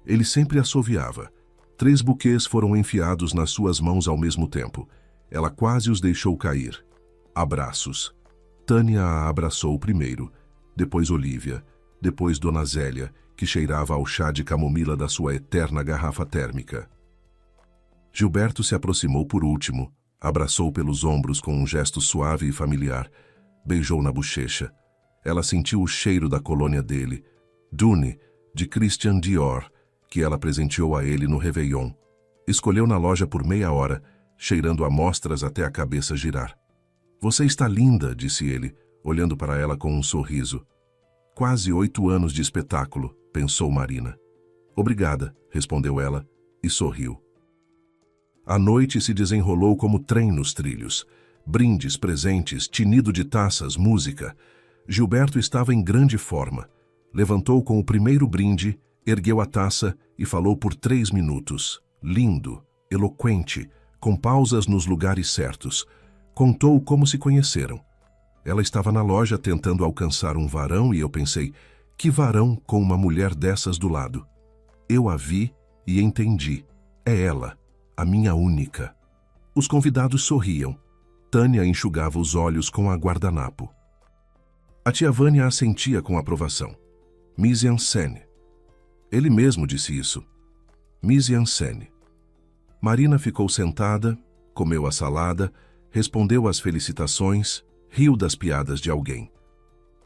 Ele sempre assoviava. 3 buquês foram enfiados nas suas mãos ao mesmo tempo. Ela quase os deixou cair. Abraços. Tânia a abraçou primeiro, depois Olívia, depois Dona Zélia, que cheirava ao chá de camomila da sua eterna garrafa térmica. Gilberto se aproximou por último, abraçou pelos ombros com um gesto suave e familiar, beijou na bochecha. Ela sentiu o cheiro da colônia dele, Dune, de Christian Dior, que ela presenteou a ele no Réveillon. Escolheu na loja por meia hora, cheirando amostras até a cabeça girar. Você está linda, disse ele, olhando para ela com um sorriso. Quase 8 anos de espetáculo, pensou Marina. Obrigada, respondeu ela, e sorriu. A noite se desenrolou como trem nos trilhos. Brindes, presentes, tinido de taças, música. Gilberto estava em grande forma. Levantou com o primeiro brinde, ergueu a taça e falou por 3 minutos. Lindo, eloquente, com pausas nos lugares certos. Contou como se conheceram. Ela estava na loja tentando alcançar um varão e eu pensei, que varão com uma mulher dessas do lado? Eu a vi e entendi. É ela, a minha única. Os convidados sorriam. Tânia enxugava os olhos com a guardanapo. A tia Vânia assentia com aprovação. Mise en scène. Ele mesmo disse isso. Mise en scène. Marina ficou sentada, comeu a salada, respondeu às felicitações, riu das piadas de alguém.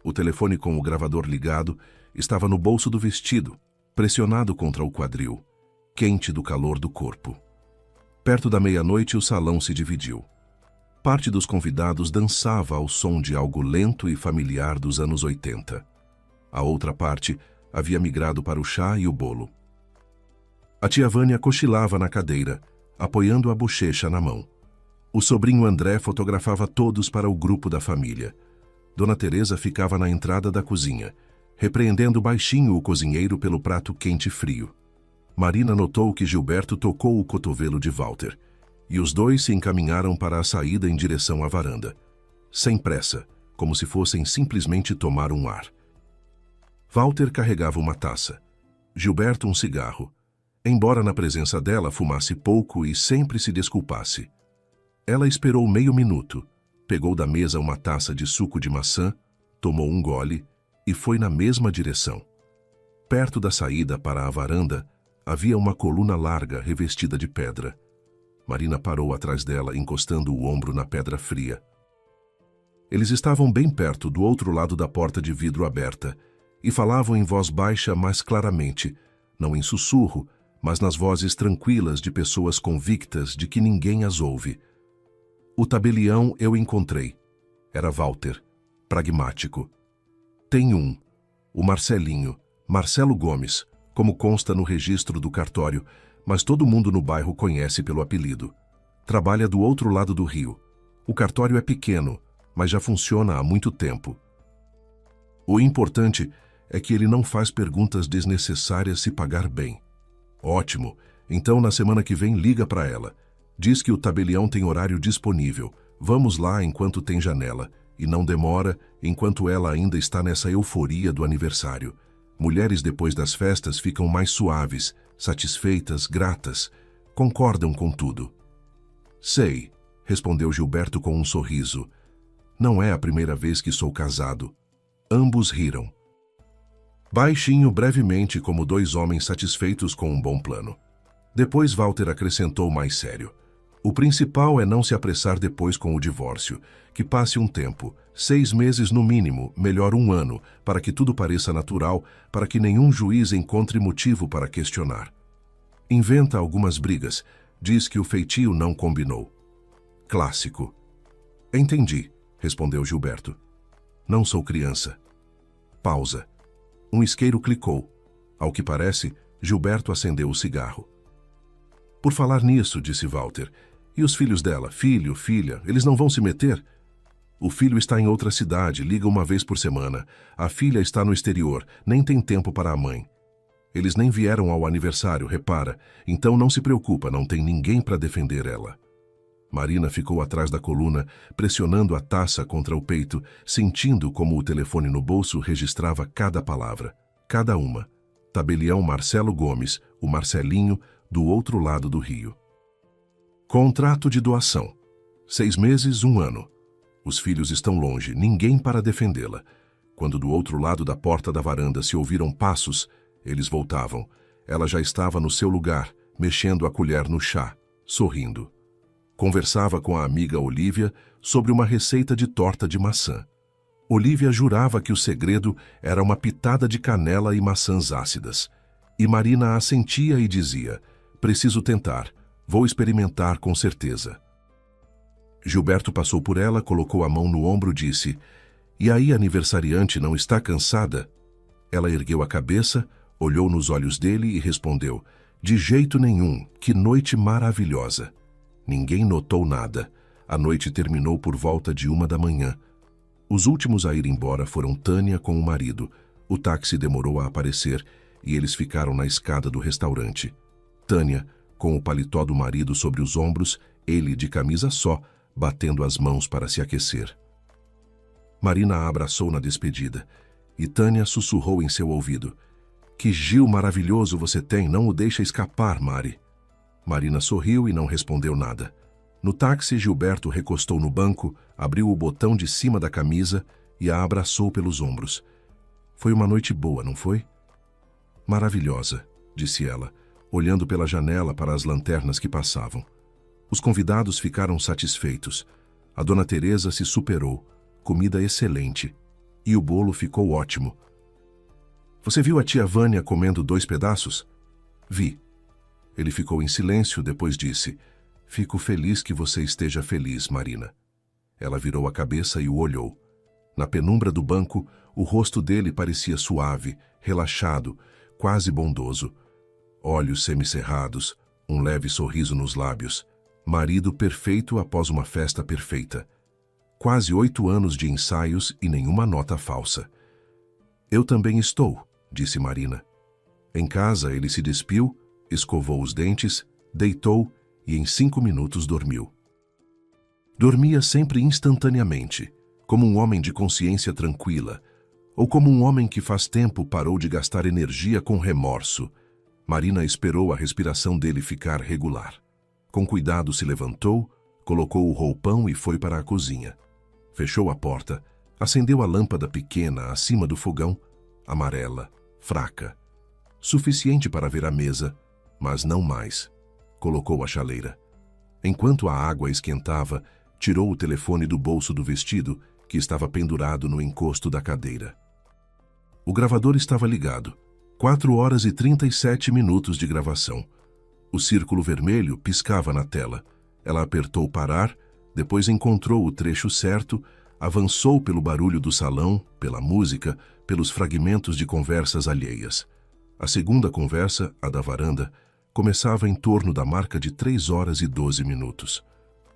O telefone com o gravador ligado estava no bolso do vestido, pressionado contra o quadril, quente do calor do corpo. Perto da meia-noite, o salão se dividiu. Parte dos convidados dançava ao som de algo lento e familiar dos anos 80. A outra parte havia migrado para o chá e o bolo. A tia Vânia cochilava na cadeira, apoiando a bochecha na mão. O sobrinho André fotografava todos para o grupo da família. Dona Teresa ficava na entrada da cozinha, repreendendo baixinho o cozinheiro pelo prato quente e frio. Marina notou que Gilberto tocou o cotovelo de Walter, e os dois se encaminharam para a saída em direção à varanda. Sem pressa, como se fossem simplesmente tomar um ar. Walter carregava uma taça. Gilberto um cigarro. Embora na presença dela fumasse pouco e sempre se desculpasse. Ela esperou meio minuto, pegou da mesa uma taça de suco de maçã, tomou um gole e foi na mesma direção. Perto da saída para a varanda, havia uma coluna larga revestida de pedra. Marina parou atrás dela, encostando o ombro na pedra fria. Eles estavam bem perto do outro lado da porta de vidro aberta e falavam em voz baixa, mas claramente, não em sussurro, mas nas vozes tranquilas de pessoas convictas de que ninguém as ouve. O tabelião eu encontrei. Era Walter, pragmático. Tem um, o Marcelinho, Marcelo Gomes, como consta no registro do cartório, mas todo mundo no bairro conhece pelo apelido. Trabalha do outro lado do rio. O cartório é pequeno, mas já funciona há muito tempo. O importante é que ele não faz perguntas desnecessárias se pagar bem. Ótimo. Então, na semana que vem, liga para ela. Diz que o tabelião tem horário disponível. Vamos lá enquanto tem janela. E não demora, enquanto ela ainda está nessa euforia do aniversário. Mulheres depois das festas ficam mais suaves, satisfeitas, gratas. Concordam com tudo. Sei, respondeu Gilberto com um sorriso. Não é a primeira vez que sou casado. Ambos riram. Baixinho brevemente como dois homens satisfeitos com um bom plano. Depois Walter acrescentou mais sério. O principal é não se apressar depois com o divórcio, que passe um tempo, 6 meses no mínimo, melhor 1 ano, para que tudo pareça natural, para que nenhum juiz encontre motivo para questionar. Inventa algumas brigas, diz que o feitio não combinou. Clássico. Entendi, respondeu Gilberto. Não sou criança. Pausa. Um isqueiro clicou. Ao que parece, Gilberto acendeu o cigarro. Por falar nisso, disse Walter, e os filhos dela, filho, filha, eles não vão se meter? O filho está em outra cidade, liga uma vez por semana. A filha está no exterior, nem tem tempo para a mãe. Eles nem vieram ao aniversário, repara, então não se preocupa, não tem ninguém para defender ela. Marina ficou atrás da coluna, pressionando a taça contra o peito, sentindo como o telefone no bolso registrava cada palavra, cada uma. Tabelião Marcelo Gomes, o Marcelinho, do outro lado do rio. Contrato de doação. 6 meses, 1 ano. Os filhos estão longe, ninguém para defendê-la. Quando do outro lado da porta da varanda se ouviram passos, eles voltavam. Ela já estava no seu lugar, mexendo a colher no chá, sorrindo. Conversava com a amiga Olívia sobre uma receita de torta de maçã. Olívia jurava que o segredo era uma pitada de canela e maçãs ácidas. E Marina assentia e dizia, preciso tentar, vou experimentar com certeza. Gilberto passou por ela, colocou a mão no ombro e disse, e aí, aniversariante, não está cansada? Ela ergueu a cabeça, olhou nos olhos dele e respondeu, de jeito nenhum, que noite maravilhosa. Ninguém notou nada. A noite terminou por volta de 1 da manhã. Os últimos a ir embora foram Tânia com o marido. O táxi demorou a aparecer e eles ficaram na escada do restaurante. Tânia, com o paletó do marido sobre os ombros, ele de camisa só, batendo as mãos para se aquecer. Marina a abraçou na despedida e Tânia sussurrou em seu ouvido. Que Gil maravilhoso você tem, não o deixa escapar, Mari. Marina sorriu e não respondeu nada. No táxi, Gilberto recostou no banco, abriu o botão de cima da camisa e a abraçou pelos ombros. Foi uma noite boa, não foi? Maravilhosa, disse ela, olhando pela janela para as lanternas que passavam. Os convidados ficaram satisfeitos. A dona Teresa se superou, comida excelente, e o bolo ficou ótimo. Você viu a tia Vânia comendo 2 pedaços? Vi. Ele ficou em silêncio, depois disse, fico feliz que você esteja feliz, Marina. Ela virou a cabeça e o olhou. Na penumbra do banco, o rosto dele parecia suave, relaxado, quase bondoso. Olhos semicerrados, um leve sorriso nos lábios. Marido perfeito após uma festa perfeita. Quase 8 anos de ensaios e nenhuma nota falsa. Eu também estou, disse Marina. Em casa, ele se despiu, escovou os dentes, deitou e em 5 minutos dormiu. Dormia sempre instantaneamente, como um homem de consciência tranquila, ou como um homem que faz tempo parou de gastar energia com remorso. Marina esperou a respiração dele ficar regular. Com cuidado se levantou, colocou o roupão e foi para a cozinha. Fechou a porta, acendeu a lâmpada pequena acima do fogão, amarela, fraca, suficiente para ver a mesa, mas não mais. Colocou a chaleira. Enquanto a água esquentava, tirou o telefone do bolso do vestido, que estava pendurado no encosto da cadeira. O gravador estava ligado. 4 horas e 37 minutos de gravação. O círculo vermelho piscava na tela. Ela apertou parar, depois encontrou o trecho certo, avançou pelo barulho do salão, pela música, pelos fragmentos de conversas alheias. A segunda conversa, a da varanda, começava em torno da marca de 3 horas e 12 minutos.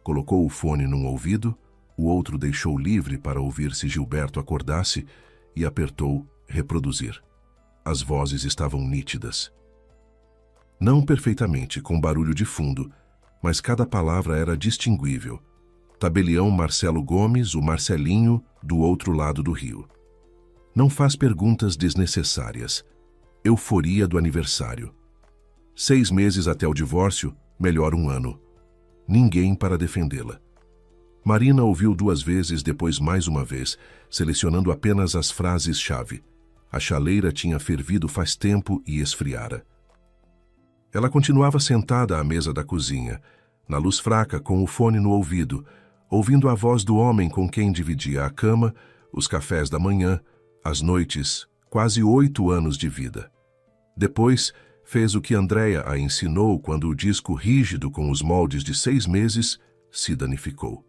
Colocou o fone num ouvido, o outro deixou livre para ouvir se Gilberto acordasse e apertou reproduzir. As vozes estavam nítidas. Não perfeitamente, com barulho de fundo, mas cada palavra era distinguível. Tabelião Marcelo Gomes, o Marcelinho, do outro lado do rio. Não faz perguntas desnecessárias. Euforia do aniversário. 6 meses até o divórcio, melhor 1 ano. Ninguém para defendê-la. Marina ouviu 2 vezes, depois mais uma vez, selecionando apenas as frases-chave. A chaleira tinha fervido faz tempo e esfriara. Ela continuava sentada à mesa da cozinha, na luz fraca, com o fone no ouvido, ouvindo a voz do homem com quem dividia a cama, os cafés da manhã, as noites, quase 8 anos de vida. Depois, fez o que Andréia a ensinou quando o disco rígido com os moldes de 6 meses se danificou.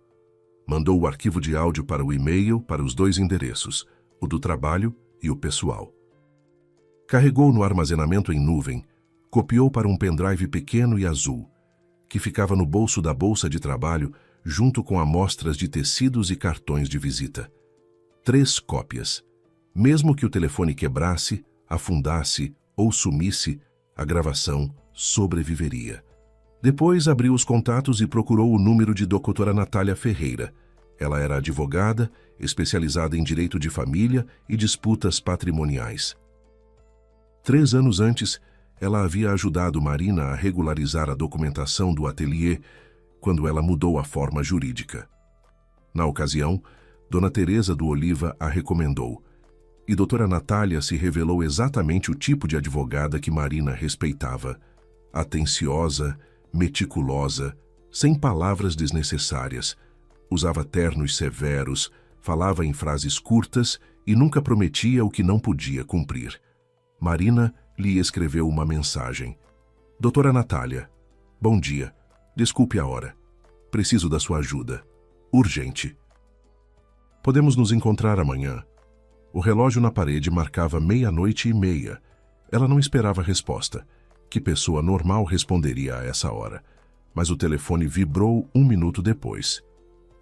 Mandou o arquivo de áudio para o e-mail para os 2 endereços, o do trabalho e o pessoal. Carregou no armazenamento em nuvem, copiou para um pendrive pequeno e azul, que ficava no bolso da bolsa de trabalho junto com amostras de tecidos e cartões de visita. 3 cópias. Mesmo que o telefone quebrasse, afundasse ou sumisse, a gravação sobreviveria. Depois abriu os contatos e procurou o número de doutora Natália Ferreira. Ela era advogada, especializada em direito de família e disputas patrimoniais. 3 anos antes, ela havia ajudado Marina a regularizar a documentação do ateliê quando ela mudou a forma jurídica. Na ocasião, Dona Teresa do Oliva a recomendou, e doutora Natália se revelou exatamente o tipo de advogada que Marina respeitava. Atenciosa, meticulosa, sem palavras desnecessárias, usava ternos severos, falava em frases curtas e nunca prometia o que não podia cumprir. Marina lhe escreveu uma mensagem. Doutora Natália, bom dia. Desculpe a hora. Preciso da sua ajuda. Urgente. Podemos nos encontrar amanhã. O relógio na parede marcava 00:30. Ela não esperava resposta. Que pessoa normal responderia a essa hora? Mas o telefone vibrou 1 minuto depois.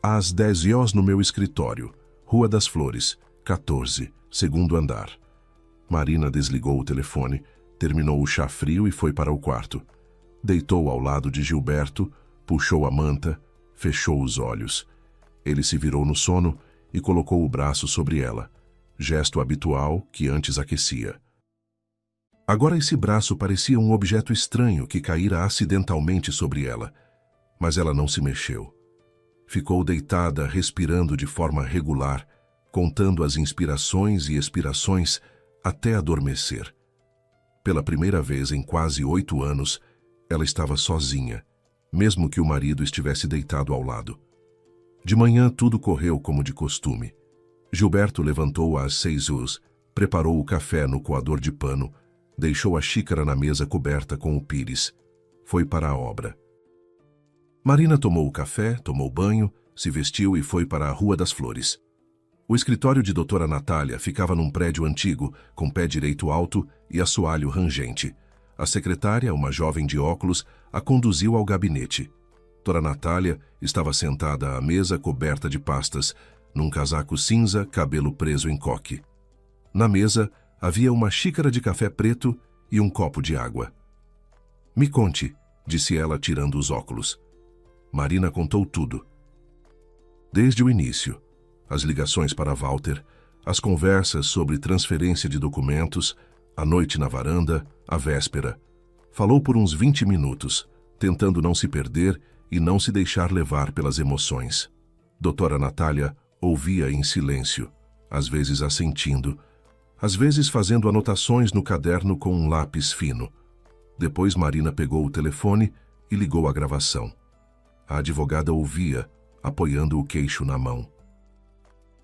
Às 10h no meu escritório, Rua das Flores, 14, segundo andar. Marina desligou o telefone, terminou o chá frio e foi para o quarto. Deitou ao lado de Gilberto, puxou a manta, fechou os olhos. Ele se virou no sono e colocou o braço sobre ela, gesto habitual que antes aquecia. Agora esse braço parecia um objeto estranho que caíra acidentalmente sobre ela, mas ela não se mexeu. Ficou deitada, respirando de forma regular, contando as inspirações e expirações até adormecer. Pela primeira vez em quase 8 anos, ela estava sozinha, mesmo que o marido estivesse deitado ao lado. De manhã tudo correu como de costume. Gilberto levantou às 6h, preparou o café no coador de pano, deixou a xícara na mesa coberta com o pires. Foi para a obra. Marina tomou o café, tomou banho, se vestiu e foi para a Rua das Flores. O escritório de doutora Natália ficava num prédio antigo, com pé direito alto e assoalho rangente. A secretária, uma jovem de óculos, a conduziu ao gabinete. Doutora Natália estava sentada à mesa coberta de pastas, num casaco cinza, cabelo preso em coque. Na mesa havia uma xícara de café preto e um copo de água. Me conte, disse ela tirando os óculos. Marina contou tudo. Desde o início. As ligações para Walter, as conversas sobre transferência de documentos, a noite na varanda, a véspera. Falou por uns 20 minutos, tentando não se perder e não se deixar levar pelas emoções. Doutora Natália ouvia em silêncio, às vezes assentindo, às vezes fazendo anotações no caderno com um lápis fino. Depois Marina pegou o telefone e ligou a gravação. A advogada ouvia, apoiando o queixo na mão.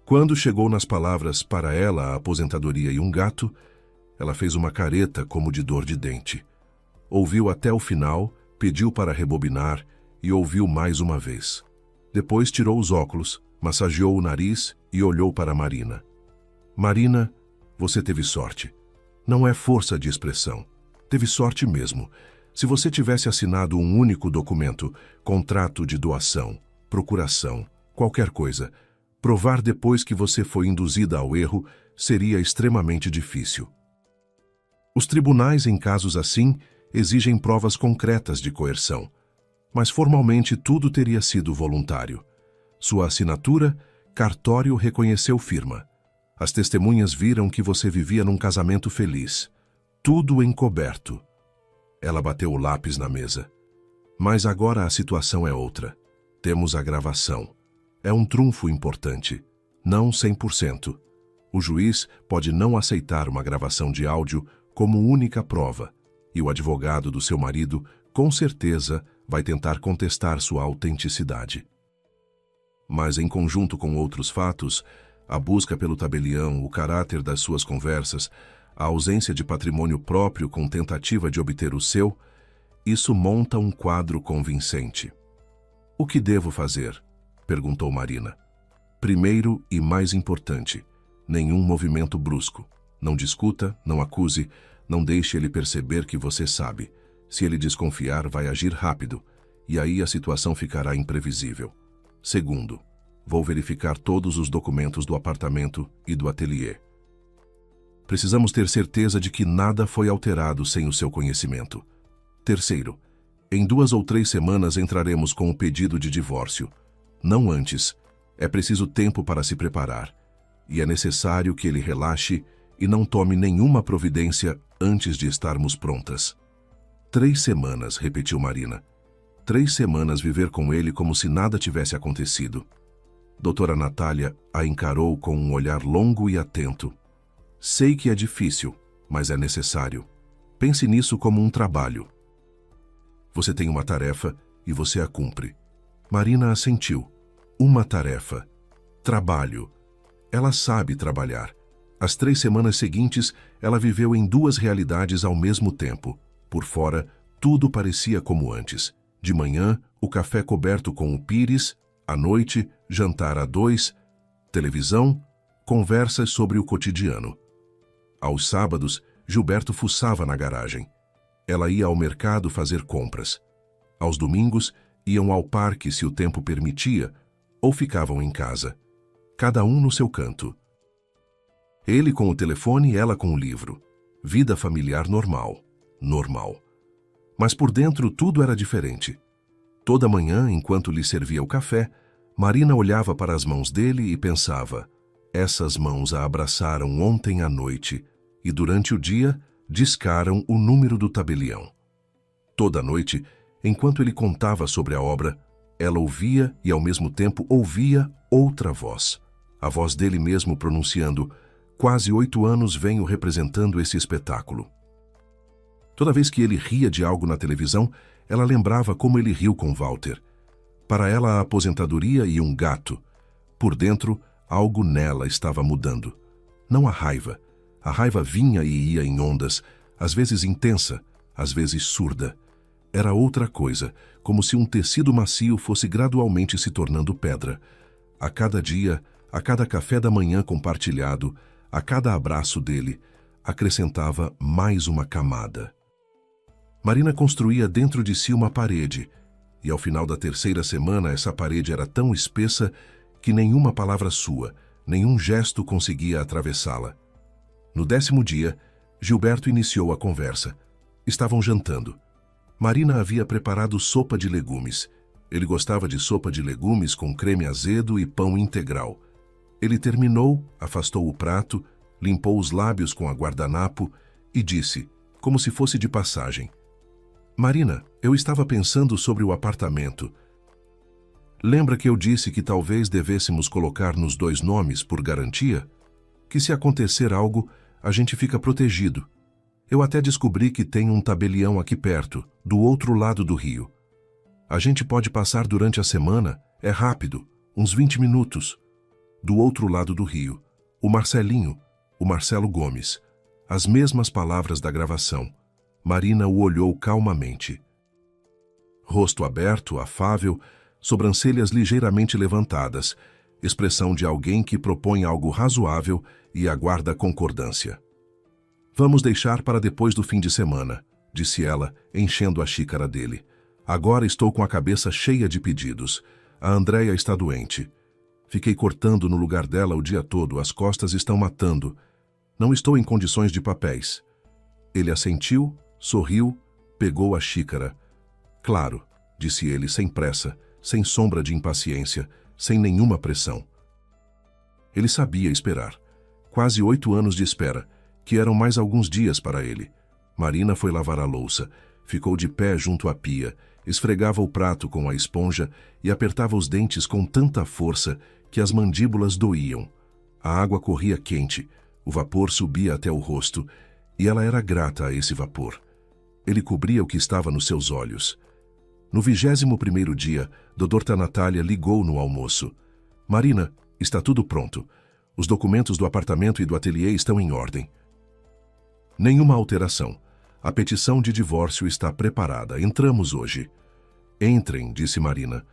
Quando chegou nas palavras para ela, a aposentadoria e um gato, ela fez uma careta como de dor de dente. Ouviu até o final, pediu para rebobinar e ouviu mais uma vez. Depois tirou os óculos, massageou o nariz e olhou para Marina. Marina, você teve sorte. Não é força de expressão. Teve sorte mesmo. Se você tivesse assinado um único documento, contrato de doação, procuração, qualquer coisa. Provar depois que você foi induzida ao erro seria extremamente difícil. Os tribunais, em casos assim, exigem provas concretas de coerção, mas formalmente tudo teria sido voluntário. Sua assinatura, cartório reconheceu firma. As testemunhas viram que você vivia num casamento feliz. Tudo encoberto. Ela bateu o lápis na mesa. Mas agora a situação é outra. Temos a gravação. É um trunfo importante. Não 100%. O juiz pode não aceitar uma gravação de áudio como única prova, e o advogado do seu marido, com certeza, vai tentar contestar sua autenticidade. Mas, em conjunto com outros fatos, a busca pelo tabelião, o caráter das suas conversas, a ausência de patrimônio próprio com tentativa de obter o seu, isso monta um quadro convincente. O que devo fazer? Perguntou Marina. Primeiro e mais importante, nenhum movimento brusco. Não discuta, não acuse, não deixe ele perceber que você sabe. Se ele desconfiar, vai agir rápido, e aí a situação ficará imprevisível. Segundo, vou verificar todos os documentos do apartamento e do ateliê. Precisamos ter certeza de que nada foi alterado sem o seu conhecimento. Terceiro, em 2 ou 3 semanas entraremos com o pedido de divórcio. Não antes. É preciso tempo para se preparar. E é necessário que ele relaxe e não tome nenhuma providência antes de estarmos prontas. 3 semanas, repetiu Marina. 3 semanas viver com ele como se nada tivesse acontecido. Doutora Natália a encarou com um olhar longo e atento. Sei que é difícil, mas é necessário. Pense nisso como um trabalho. Você tem uma tarefa e você a cumpre. Marina assentiu. Uma tarefa. Trabalho. Ela sabe trabalhar. As 3 semanas seguintes, ela viveu em 2 realidades ao mesmo tempo. Por fora, tudo parecia como antes. De manhã, o café coberto com o pires, à noite, jantar a 2, televisão, conversas sobre o cotidiano. Aos sábados, Gilberto fuçava na garagem. Ela ia ao mercado fazer compras. Aos domingos, iam ao parque se o tempo permitia, ou ficavam em casa. Cada um no seu canto. Ele com o telefone e ela com o livro. Vida familiar normal. Normal. Mas por dentro tudo era diferente. Toda manhã, enquanto lhe servia o café, Marina olhava para as mãos dele e pensava: essas mãos a abraçaram ontem à noite e durante o dia discaram o número do tabelião. Toda noite, enquanto ele contava sobre a obra, ela ouvia e ao mesmo tempo ouvia outra voz. A voz dele mesmo pronunciando: quase 8 anos venho representando esse espetáculo. Toda vez que ele ria de algo na televisão, ela lembrava como ele riu com Walter. Para ela, a aposentadoria e um gato. Por dentro, algo nela estava mudando. Não a raiva. A raiva vinha e ia em ondas, às vezes intensa, às vezes surda. Era outra coisa, como se um tecido macio fosse gradualmente se tornando pedra. A cada dia, a cada café da manhã compartilhado, a cada abraço dele, acrescentava mais uma camada. Marina construía dentro de si uma parede, e ao final da 3ª semana essa parede era tão espessa que nenhuma palavra sua, nenhum gesto conseguia atravessá-la. No 10º dia, Gilberto iniciou a conversa. Estavam jantando. Marina havia preparado sopa de legumes. Ele gostava de sopa de legumes com creme azedo e pão integral. Ele terminou, afastou o prato, limpou os lábios com a guardanapo e disse, como se fosse de passagem: Marina, eu estava pensando sobre o apartamento. Lembra que eu disse que talvez devêssemos colocar nos 2 nomes por garantia? Que se acontecer algo, a gente fica protegido. Eu até descobri que tem um tabelião aqui perto, do outro lado do rio. A gente pode passar durante a semana, é rápido, uns 20 minutos. Do outro lado do rio, o Marcelinho, o Marcelo Gomes. As mesmas palavras da gravação. Marina o olhou calmamente. Rosto aberto, afável, sobrancelhas ligeiramente levantadas, expressão de alguém que propõe algo razoável e aguarda concordância. Vamos deixar para depois do fim de semana, disse ela, enchendo a xícara dele. Agora estou com a cabeça cheia de pedidos. A Andréia está doente. Fiquei cortando no lugar dela o dia todo, as costas estão matando. Não estou em condições de papéis. Ele assentiu, sorriu, pegou a xícara. Claro, disse ele sem pressa, sem sombra de impaciência, sem nenhuma pressão. Ele sabia esperar. Quase 8 anos de espera, que eram mais alguns dias para ele. Marina foi lavar a louça, ficou de pé junto à pia, esfregava o prato com a esponja e apertava os dentes com tanta força que as mandíbulas doíam. A água corria quente, o vapor subia até o rosto, e ela era grata a esse vapor. Ele cobria o que estava nos seus olhos. No 21º dia, Dr. Natália ligou no almoço. Marina, está tudo pronto. Os documentos do apartamento e do ateliê estão em ordem. Nenhuma alteração. A petição de divórcio está preparada. Entramos hoje. Entrem, disse Marina.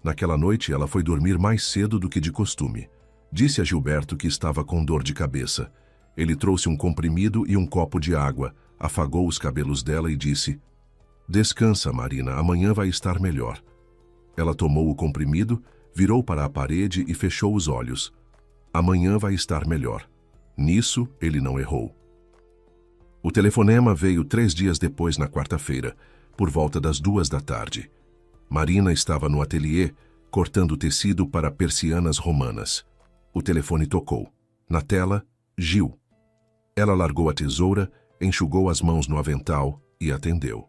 Naquela noite, ela foi dormir mais cedo do que de costume. Disse a Gilberto que estava com dor de cabeça. Ele trouxe um comprimido e um copo de água, afagou os cabelos dela e disse: Descansa, Marina, amanhã vai estar melhor. Ela tomou o comprimido, virou para a parede e fechou os olhos. Amanhã vai estar melhor. Nisso, ele não errou. O telefonema veio 3 dias depois, na quarta-feira, por volta das 2 da tarde. Marina estava no ateliê, cortando tecido para persianas romanas. O telefone tocou. Na tela, Gil. Ela largou a tesoura, enxugou as mãos no avental e atendeu.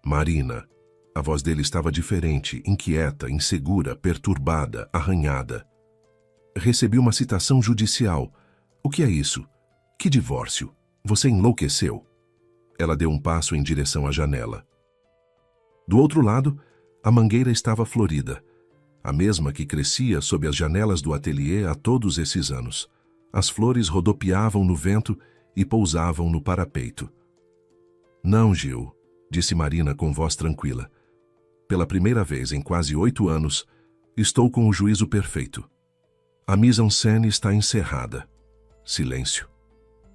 Marina. A voz dele estava diferente, inquieta, insegura, perturbada, arranhada. Recebi uma citação judicial. O que é isso? Que divórcio? Você enlouqueceu? Ela deu um passo em direção à janela. Do outro lado, a mangueira estava florida, a mesma que crescia sob as janelas do ateliê há todos esses anos. As flores rodopiavam no vento e pousavam no parapeito. Não, Gil, disse Marina com voz tranquila. Pela primeira vez em quase 8 anos, estou com o juízo perfeito. A mise-en-scène está encerrada. Silêncio.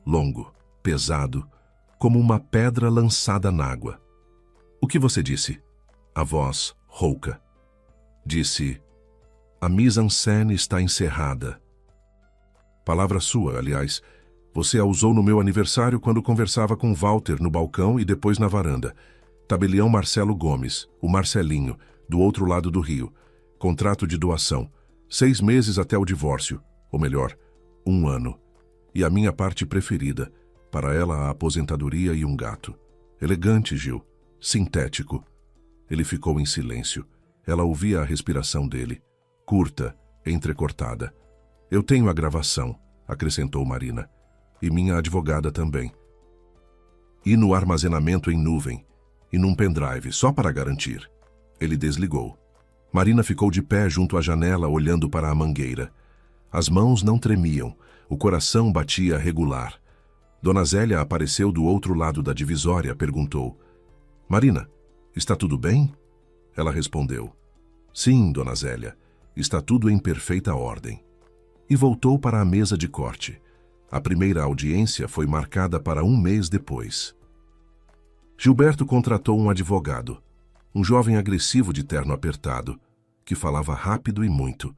Longo, pesado, como uma pedra lançada n'água. O que você disse? A voz rouca. Disse: a mise-en-scène está encerrada. Palavra sua, aliás. Você a usou no meu aniversário quando conversava com Walter no balcão e depois na varanda. Tabelião Marcelo Gomes, o Marcelinho, do outro lado do rio. Contrato de doação. 6 meses até o divórcio. Ou melhor, 1 ano. E a minha parte preferida. Para ela, a aposentadoria e um gato. Elegante, Gil. Sintético. Ele ficou em silêncio. Ela ouvia a respiração dele. Curta, entrecortada. Eu tenho a gravação, acrescentou Marina. E minha advogada também. E no armazenamento em nuvem. E num pendrive, só para garantir. Ele desligou. Marina ficou de pé junto à janela, olhando para a mangueira. As mãos não tremiam, o coração batia regular. Dona Zélia apareceu do outro lado da divisória, perguntou: Marina, está tudo bem? Ela respondeu: Sim, Dona Zélia, está tudo em perfeita ordem. E voltou para a mesa de corte. A primeira audiência foi marcada para 1 mês depois. Gilberto contratou um advogado, um jovem agressivo de terno apertado, que falava rápido e muito,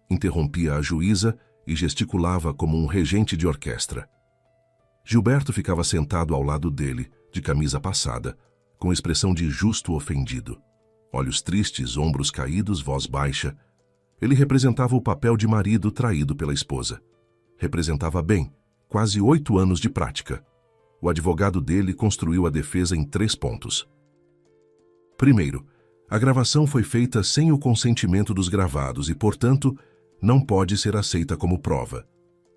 interrompia a juíza e gesticulava como um regente de orquestra. Gilberto ficava sentado ao lado dele, de camisa passada, com expressão de justo ofendido. Olhos tristes, ombros caídos, voz baixa. Ele representava o papel de marido traído pela esposa. Representava bem, quase 8 anos de prática. O advogado dele construiu a defesa em 3 pontos. Primeiro, a gravação foi feita sem o consentimento dos gravados e, portanto, não pode ser aceita como prova.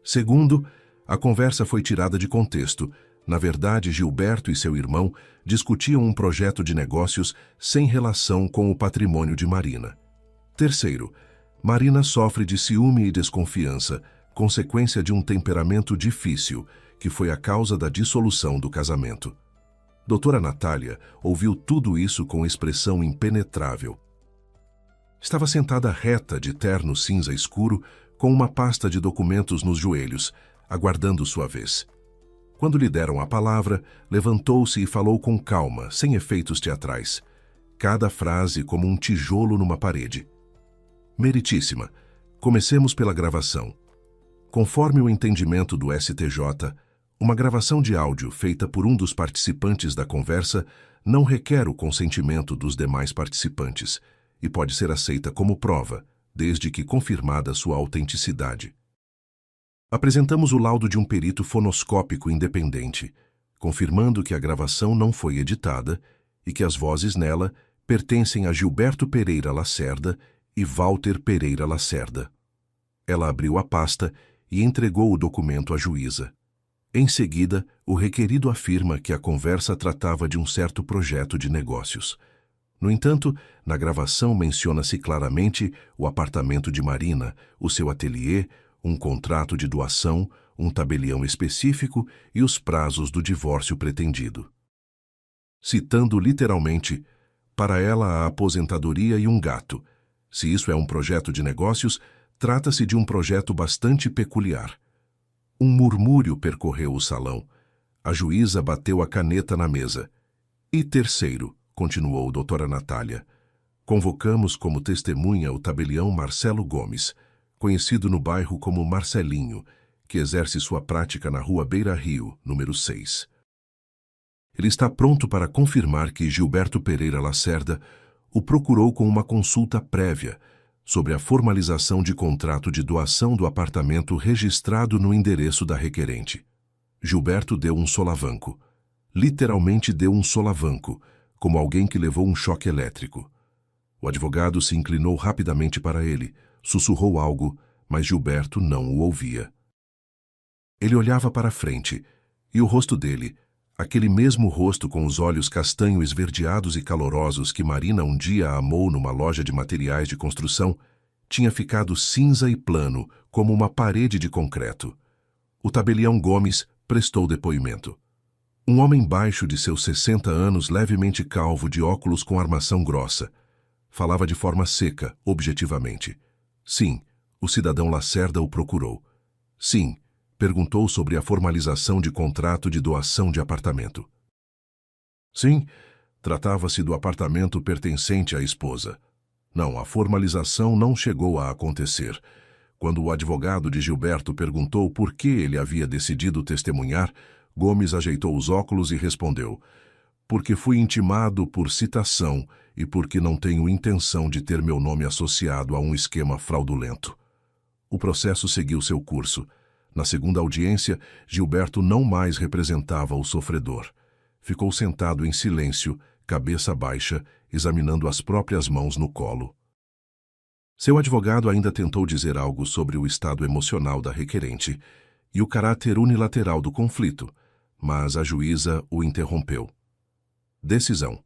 Segundo, a conversa foi tirada de contexto. Na verdade, Gilberto e seu irmão discutiam um projeto de negócios sem relação com o patrimônio de Marina. Terceiro, Marina sofre de ciúme e desconfiança, consequência de um temperamento difícil, que foi a causa da dissolução do casamento. Doutora Natália ouviu tudo isso com expressão impenetrável. Estava sentada reta de terno cinza escuro, com uma pasta de documentos nos joelhos, aguardando sua vez. Quando lhe deram a palavra, levantou-se e falou com calma, sem efeitos teatrais. Cada frase como um tijolo numa parede. Meritíssima, comecemos pela gravação. Conforme o entendimento do STJ, uma gravação de áudio feita por um dos participantes da conversa não requer o consentimento dos demais participantes e pode ser aceita como prova, desde que confirmada sua autenticidade. Apresentamos o laudo de um perito fonoscópico independente, confirmando que a gravação não foi editada e que as vozes nela pertencem a Gilberto Pereira Lacerda e Walter Pereira Lacerda. Ela abriu a pasta e entregou o documento à juíza. Em seguida, o requerido afirma que a conversa tratava de um certo projeto de negócios. No entanto, na gravação menciona-se claramente o apartamento de Marina, o seu ateliê, um contrato de doação, um tabelião específico e os prazos do divórcio pretendido. Citando literalmente, para ela a aposentadoria e um gato. Se isso é um projeto de negócios, trata-se de um projeto bastante peculiar. Um murmúrio percorreu o salão. A juíza bateu a caneta na mesa. E terceiro, continuou doutora Natália, convocamos como testemunha o tabelião Marcelo Gomes, conhecido no bairro como Marcelinho, que exerce sua prática na rua Beira Rio, número 6. Ele está pronto para confirmar que Gilberto Pereira Lacerda o procurou com uma consulta prévia sobre a formalização de contrato de doação do apartamento registrado no endereço da requerente. Gilberto deu um solavanco. Literalmente deu um solavanco, como alguém que levou um choque elétrico. O advogado se inclinou rapidamente para ele, sussurrou algo, mas Gilberto não o ouvia. Ele olhava para a frente, e o rosto dele, aquele mesmo rosto com os olhos castanho esverdeados e calorosos que Marina um dia amou numa loja de materiais de construção, tinha ficado cinza e plano, como uma parede de concreto. O tabelião Gomes prestou depoimento. Um homem baixo de seus 60 anos, levemente calvo, de óculos com armação grossa. Falava de forma seca, objetivamente. Sim, o cidadão Lacerda o procurou. Sim, perguntou sobre a formalização de contrato de doação de apartamento. Sim, tratava-se do apartamento pertencente à esposa. Não, a formalização não chegou a acontecer. Quando o advogado de Gilberto perguntou por que ele havia decidido testemunhar, Gomes ajeitou os óculos e respondeu: porque fui intimado por citação e porque não tenho intenção de ter meu nome associado a um esquema fraudulento. O processo seguiu seu curso. Na segunda audiência, Gilberto não mais representava o sofredor. Ficou sentado em silêncio, cabeça baixa, examinando as próprias mãos no colo. Seu advogado ainda tentou dizer algo sobre o estado emocional da requerente e o caráter unilateral do conflito, mas a juíza o interrompeu. Decisão.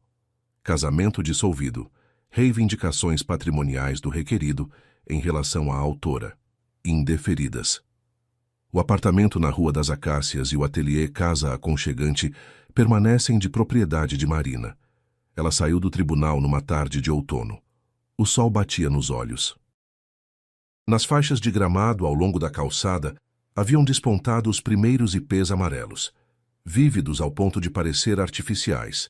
Casamento dissolvido. Reivindicações patrimoniais do requerido em relação à autora. Indeferidas. O apartamento na Rua das Acácias e o ateliê Casa Aconchegante permanecem de propriedade de Marina. Ela saiu do tribunal numa tarde de outono. O sol batia nos olhos. Nas faixas de gramado ao longo da calçada haviam despontado os primeiros ipês amarelos, vívidos ao ponto de parecer artificiais.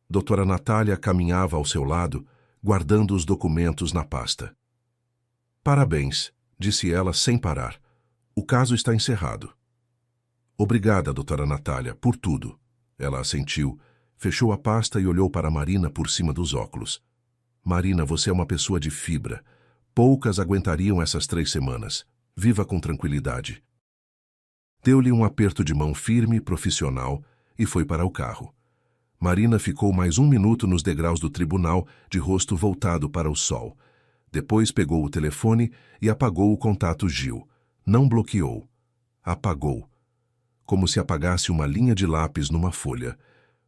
Doutora Natália caminhava ao seu lado, guardando os documentos na pasta. Parabéns, disse ela sem parar. O caso está encerrado. Obrigada, doutora Natália, por tudo. Ela assentiu, fechou a pasta e olhou para Marina por cima dos óculos. Marina, você é uma pessoa de fibra. Poucas aguentariam essas 3 semanas. Viva com tranquilidade. Deu-lhe um aperto de mão firme, profissional, e foi para o carro. Marina ficou mais 1 minuto nos degraus do tribunal, de rosto voltado para o sol. Depois pegou o telefone e apagou o contato Gil. Não bloqueou. Apagou. Como se apagasse uma linha de lápis numa folha.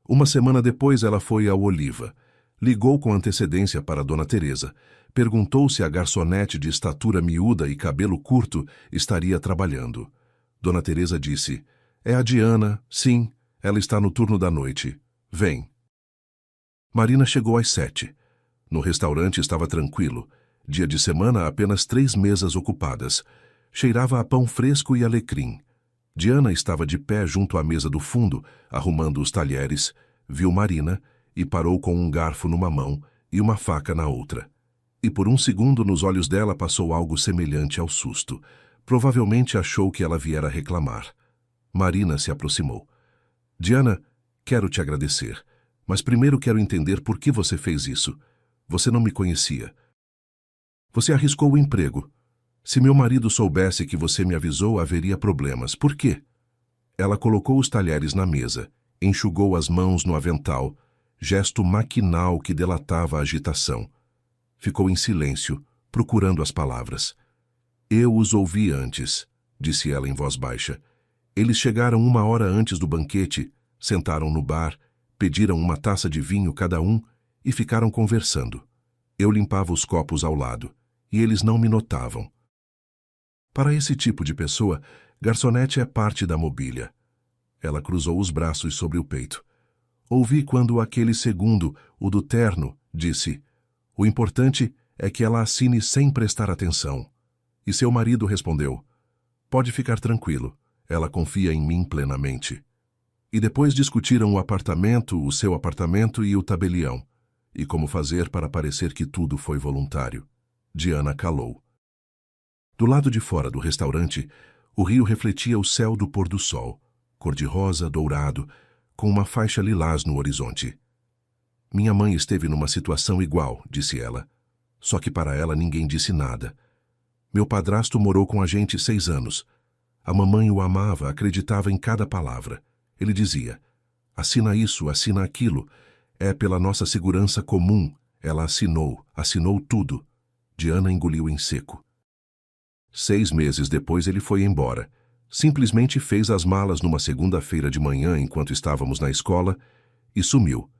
Uma semana depois ela foi ao Oliva. Ligou com antecedência para Dona Teresa. Perguntou se a garçonete de estatura miúda e cabelo curto estaria trabalhando. Dona Teresa disse: é a Diana, sim, ela está no turno da noite. Vem. Marina chegou às 7. No restaurante estava tranquilo. Dia de semana, apenas 3 mesas ocupadas. Cheirava a pão fresco e alecrim. Diana estava de pé junto à mesa do fundo, arrumando os talheres, viu Marina e parou com um garfo numa mão e uma faca na outra. e por um segundo nos olhos dela passou algo semelhante ao susto. Provavelmente achou que ela viera reclamar. Marina se aproximou. Diana, quero te agradecer, mas primeiro quero entender por que você fez isso. Você não me conhecia. Você arriscou o emprego. Se meu marido soubesse que você me avisou, haveria problemas. Por quê? Ela colocou os talheres na mesa, enxugou as mãos no avental, gesto maquinal que delatava agitação. Ficou em silêncio, procurando as palavras. Eu os ouvi antes, disse ela em voz baixa. Eles chegaram 1 hora antes do banquete, sentaram no bar, pediram uma taça de vinho cada um e ficaram conversando. Eu limpava os copos ao lado, e eles não me notavam. Para esse tipo de pessoa, garçonete é parte da mobília. Ela cruzou os braços sobre o peito. Ouvi quando aquele segundo, o do terno, disse: o importante é que ela assine sem prestar atenção. E seu marido respondeu: pode ficar tranquilo, ela confia em mim plenamente. E depois discutiram o apartamento, o seu apartamento e o tabelião, e como fazer para parecer que tudo foi voluntário. Diana calou. Do lado de fora do restaurante, o rio refletia o céu do pôr do sol, cor-de-rosa, dourado, com uma faixa lilás no horizonte. Minha mãe esteve numa situação igual, disse ela. Só que para ela ninguém disse nada. Meu padrasto morou com a gente 6 anos. A mamãe o amava, acreditava em cada palavra. Ele dizia: assina isso, assina aquilo. É pela nossa segurança comum. Ela assinou tudo. Diana engoliu em seco. 6 meses depois ele foi embora. Simplesmente fez as malas numa segunda-feira de manhã enquanto estávamos na escola e sumiu.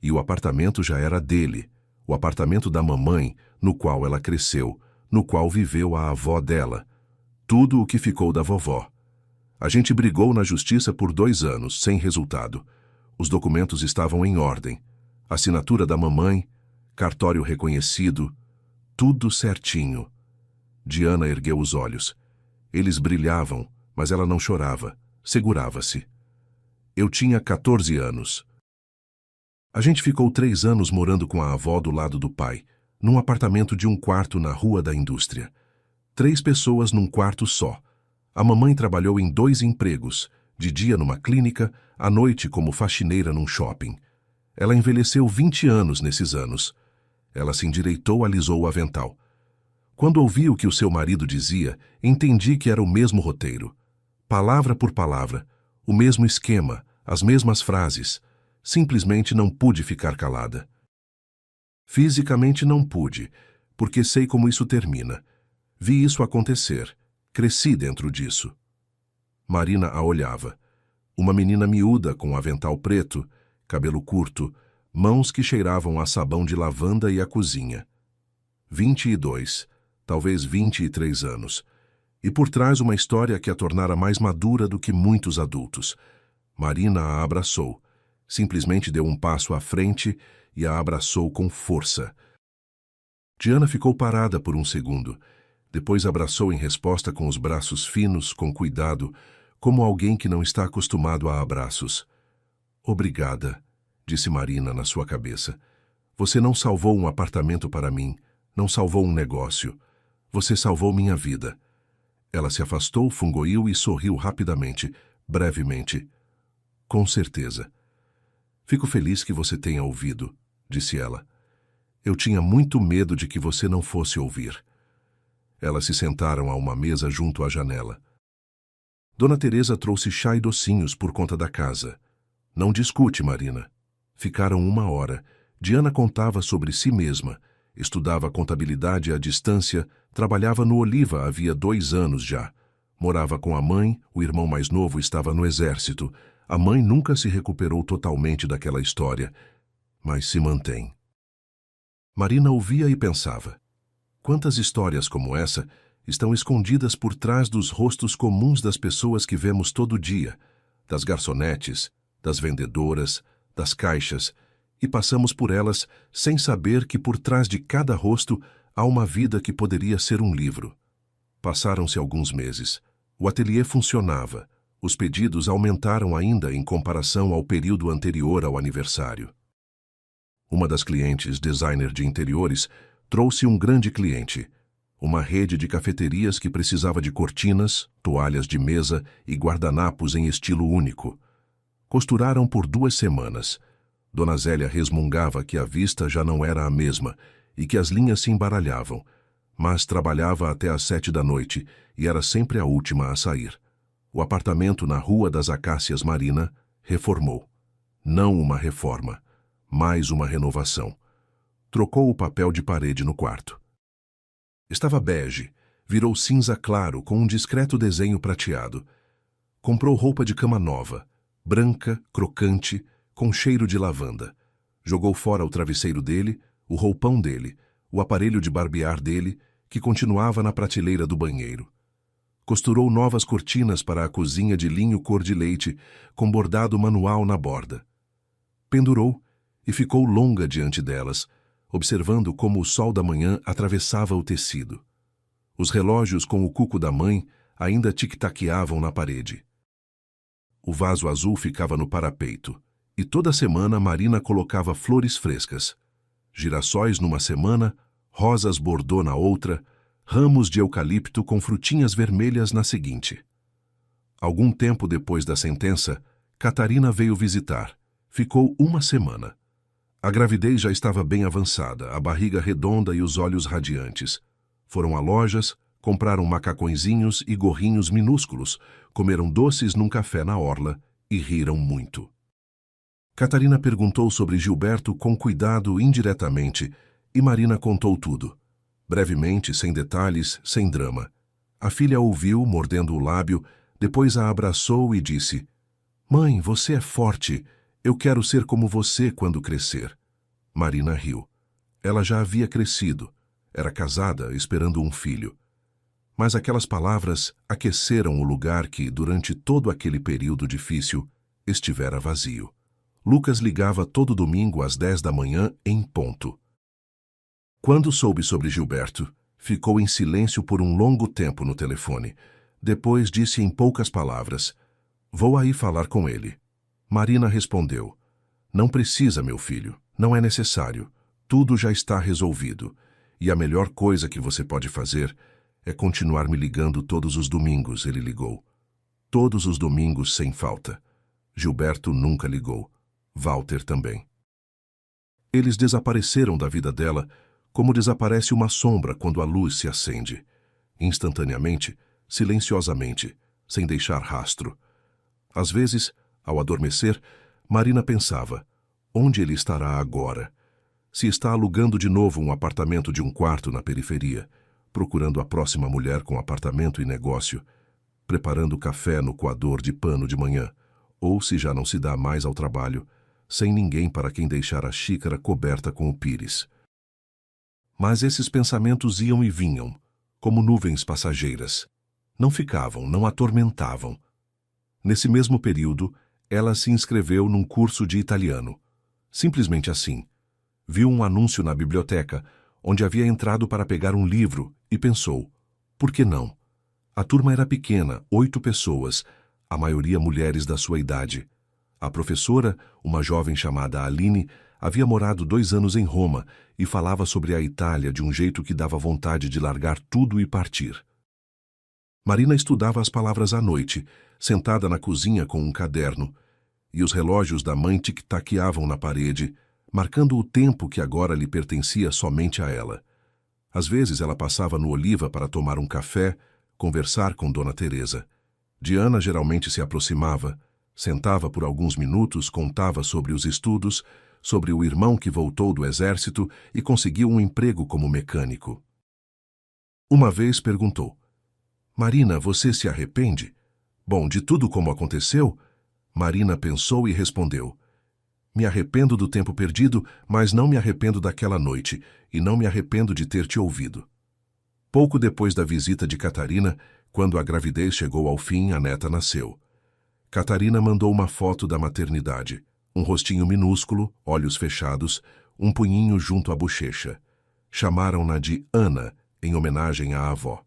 E o apartamento já era dele, o apartamento da mamãe, no qual ela cresceu, no qual viveu a avó dela. Tudo o que ficou da vovó. A gente brigou na justiça por 2 anos, sem resultado. Os documentos estavam em ordem. Assinatura da mamãe, cartório reconhecido, tudo certinho. Diana ergueu os olhos. Eles brilhavam, mas ela não chorava, segurava-se. Eu tinha 14 anos. A gente ficou 3 anos morando com a avó do lado do pai, num apartamento de 1 quarto na Rua da Indústria. 3 pessoas num quarto só. A mamãe trabalhou em 2 empregos, de dia numa clínica, à noite como faxineira num shopping. Ela envelheceu 20 anos nesses anos. Ela se endireitou, alisou o avental. Quando ouvi o que o seu marido dizia, entendi que era o mesmo roteiro. Palavra por palavra, o mesmo esquema, as mesmas frases. Simplesmente não pude ficar calada. Fisicamente não pude, porque sei como isso termina. Vi isso acontecer. Cresci dentro disso. Marina a olhava. Uma menina miúda com avental preto, cabelo curto, mãos que cheiravam a sabão de lavanda e a cozinha. 22, talvez 23 anos. E por trás uma história que a tornara mais madura do que muitos adultos. Marina a abraçou. Simplesmente deu um passo à frente e a abraçou com força. Diana ficou parada por um segundo. Depois abraçou em resposta com os braços finos, com cuidado, como alguém que não está acostumado a abraços. Obrigada, disse Marina na sua cabeça. Você não salvou um apartamento para mim, não salvou um negócio. Você salvou minha vida. Ela se afastou, fungoiu e sorriu rapidamente, brevemente. Com certeza. Fico feliz que você tenha ouvido, disse ela. Eu tinha muito medo de que você não fosse ouvir. Elas se sentaram a uma mesa junto à janela. Dona Teresa trouxe chá e docinhos por conta da casa. Não discute, Marina. Ficaram 1 hora. Diana contava sobre si mesma. Estudava contabilidade à distância, trabalhava no Oliva havia 2 anos já. Morava com a mãe, o irmão mais novo estava no exército. A mãe nunca se recuperou totalmente daquela história, mas se mantém. Marina ouvia e pensava. Quantas histórias como essa estão escondidas por trás dos rostos comuns das pessoas que vemos todo dia, das garçonetes, das vendedoras, das caixas, e passamos por elas sem saber que por trás de cada rosto há uma vida que poderia ser um livro. Passaram-se alguns meses. O ateliê funcionava. Os pedidos aumentaram ainda em comparação ao período anterior ao aniversário. Uma das clientes, designer de interiores, Trouxe um grande cliente, uma rede de cafeterias que precisava de cortinas, toalhas de mesa e guardanapos em estilo único. Costuraram por 2 semanas. Dona Zélia resmungava que a vista já não era a mesma e que as linhas se embaralhavam, mas trabalhava até às 7 da noite e era sempre a última a sair. O apartamento na Rua das Acácias Marina reformou. Não uma reforma, mais uma renovação. Trocou o papel de parede no quarto. Estava bege, virou cinza claro com um discreto desenho prateado. Comprou roupa de cama nova, branca, crocante, com cheiro de lavanda. Jogou fora o travesseiro dele, o roupão dele, o aparelho de barbear dele, que continuava na prateleira do banheiro. Costurou novas cortinas para a cozinha de linho cor de leite, com bordado manual na borda. Pendurou e ficou longa diante delas, observando como o sol da manhã atravessava o tecido. Os relógios com o cuco da mãe ainda tic-taqueavam na parede. O vaso azul ficava no parapeito, e toda semana Marina colocava flores frescas. Girassóis numa semana, rosas bordô na outra, ramos de eucalipto com frutinhas vermelhas na seguinte. Algum tempo depois da sentença, Catarina veio visitar. Ficou 1 semana. A gravidez já estava bem avançada, a barriga redonda e os olhos radiantes. Foram a lojas, compraram macacõezinhos e gorrinhos minúsculos, comeram doces num café na orla e riram muito. Catarina perguntou sobre Gilberto com cuidado indiretamente e Marina contou tudo. Brevemente, sem detalhes, sem drama. A filha ouviu, mordendo o lábio, depois a abraçou e disse: "Mãe, você é forte. Eu quero ser como você quando crescer." Marina riu. Ela já havia crescido. Era casada, esperando um filho. Mas aquelas palavras aqueceram o lugar que, durante todo aquele período difícil, estivera vazio. Lucas ligava todo domingo às 10 da manhã em ponto. Quando soube sobre Gilberto, ficou em silêncio por um longo tempo no telefone. Depois disse em poucas palavras: "Vou aí falar com ele." Marina respondeu: "Não precisa, meu filho. Não é necessário. Tudo já está resolvido. E a melhor coisa que você pode fazer é continuar me ligando todos os domingos." Ele ligou. Todos os domingos sem falta. Gilberto nunca ligou. Walter também. Eles desapareceram da vida dela como desaparece uma sombra quando a luz se acende. Instantaneamente, silenciosamente, sem deixar rastro. Às vezes, ao adormecer, Marina pensava: onde ele estará agora? Se está alugando de novo um apartamento de 1 quarto na periferia, procurando a próxima mulher com apartamento e negócio, preparando café no coador de pano de manhã, ou se já não se dá mais ao trabalho, sem ninguém para quem deixar a xícara coberta com o pires. Mas esses pensamentos iam e vinham, como nuvens passageiras. Não ficavam, não atormentavam. Nesse mesmo período, ela se inscreveu num curso de italiano. Simplesmente assim. Viu um anúncio na biblioteca, onde havia entrado para pegar um livro, e pensou: por que não? A turma era pequena, 8 pessoas, a maioria mulheres da sua idade. A professora, uma jovem chamada Aline, havia morado 2 anos em Roma e falava sobre a Itália de um jeito que dava vontade de largar tudo e partir. Marina estudava as palavras à noite, sentada na cozinha com um caderno, e os relógios da mãe tic-taqueavam na parede, marcando o tempo que agora lhe pertencia somente a ela. Às vezes ela passava no Oliva para tomar um café, conversar com Dona Teresa. Diana geralmente se aproximava, sentava por alguns minutos, contava sobre os estudos, sobre o irmão que voltou do exército e conseguiu um emprego como mecânico. Uma vez perguntou: "Marina, você se arrepende? Bom, de tudo como aconteceu?" Marina pensou e respondeu: "Me arrependo do tempo perdido, mas não me arrependo daquela noite, e não me arrependo de ter te ouvido." Pouco depois da visita de Catarina, quando a gravidez chegou ao fim, a neta nasceu. Catarina mandou uma foto da maternidade. Um rostinho minúsculo, olhos fechados, um punhinho junto à bochecha. Chamaram-na de Ana, em homenagem à avó.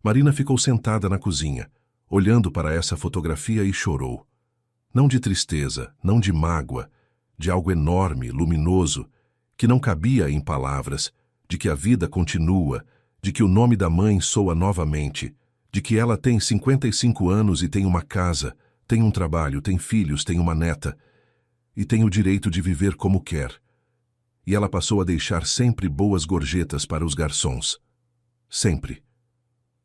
Marina ficou sentada na cozinha, olhando para essa fotografia e chorou. Não de tristeza, não de mágoa, de algo enorme, luminoso, que não cabia em palavras, de que a vida continua, de que o nome da mãe soa novamente, de que ela tem 55 anos e tem uma casa, tem um trabalho, tem filhos, tem uma neta, e tem o direito de viver como quer. E ela passou a deixar sempre boas gorjetas para os garçons. Sempre.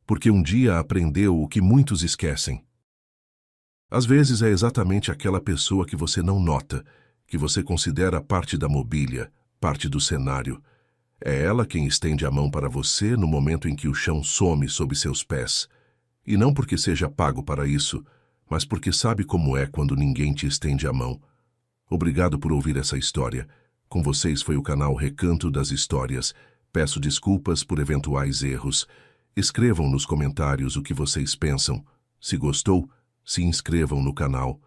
Porque um dia aprendeu o que muitos esquecem. Às vezes é exatamente aquela pessoa que você não nota, que você considera parte da mobília, parte do cenário. É ela quem estende a mão para você no momento em que o chão some sob seus pés. E não porque seja pago para isso, mas porque sabe como é quando ninguém te estende a mão. Obrigado por ouvir essa história. Com vocês foi o canal Recanto das Histórias. Peço desculpas por eventuais erros. Escrevam nos comentários o que vocês pensam. Se gostou, se inscrevam no canal.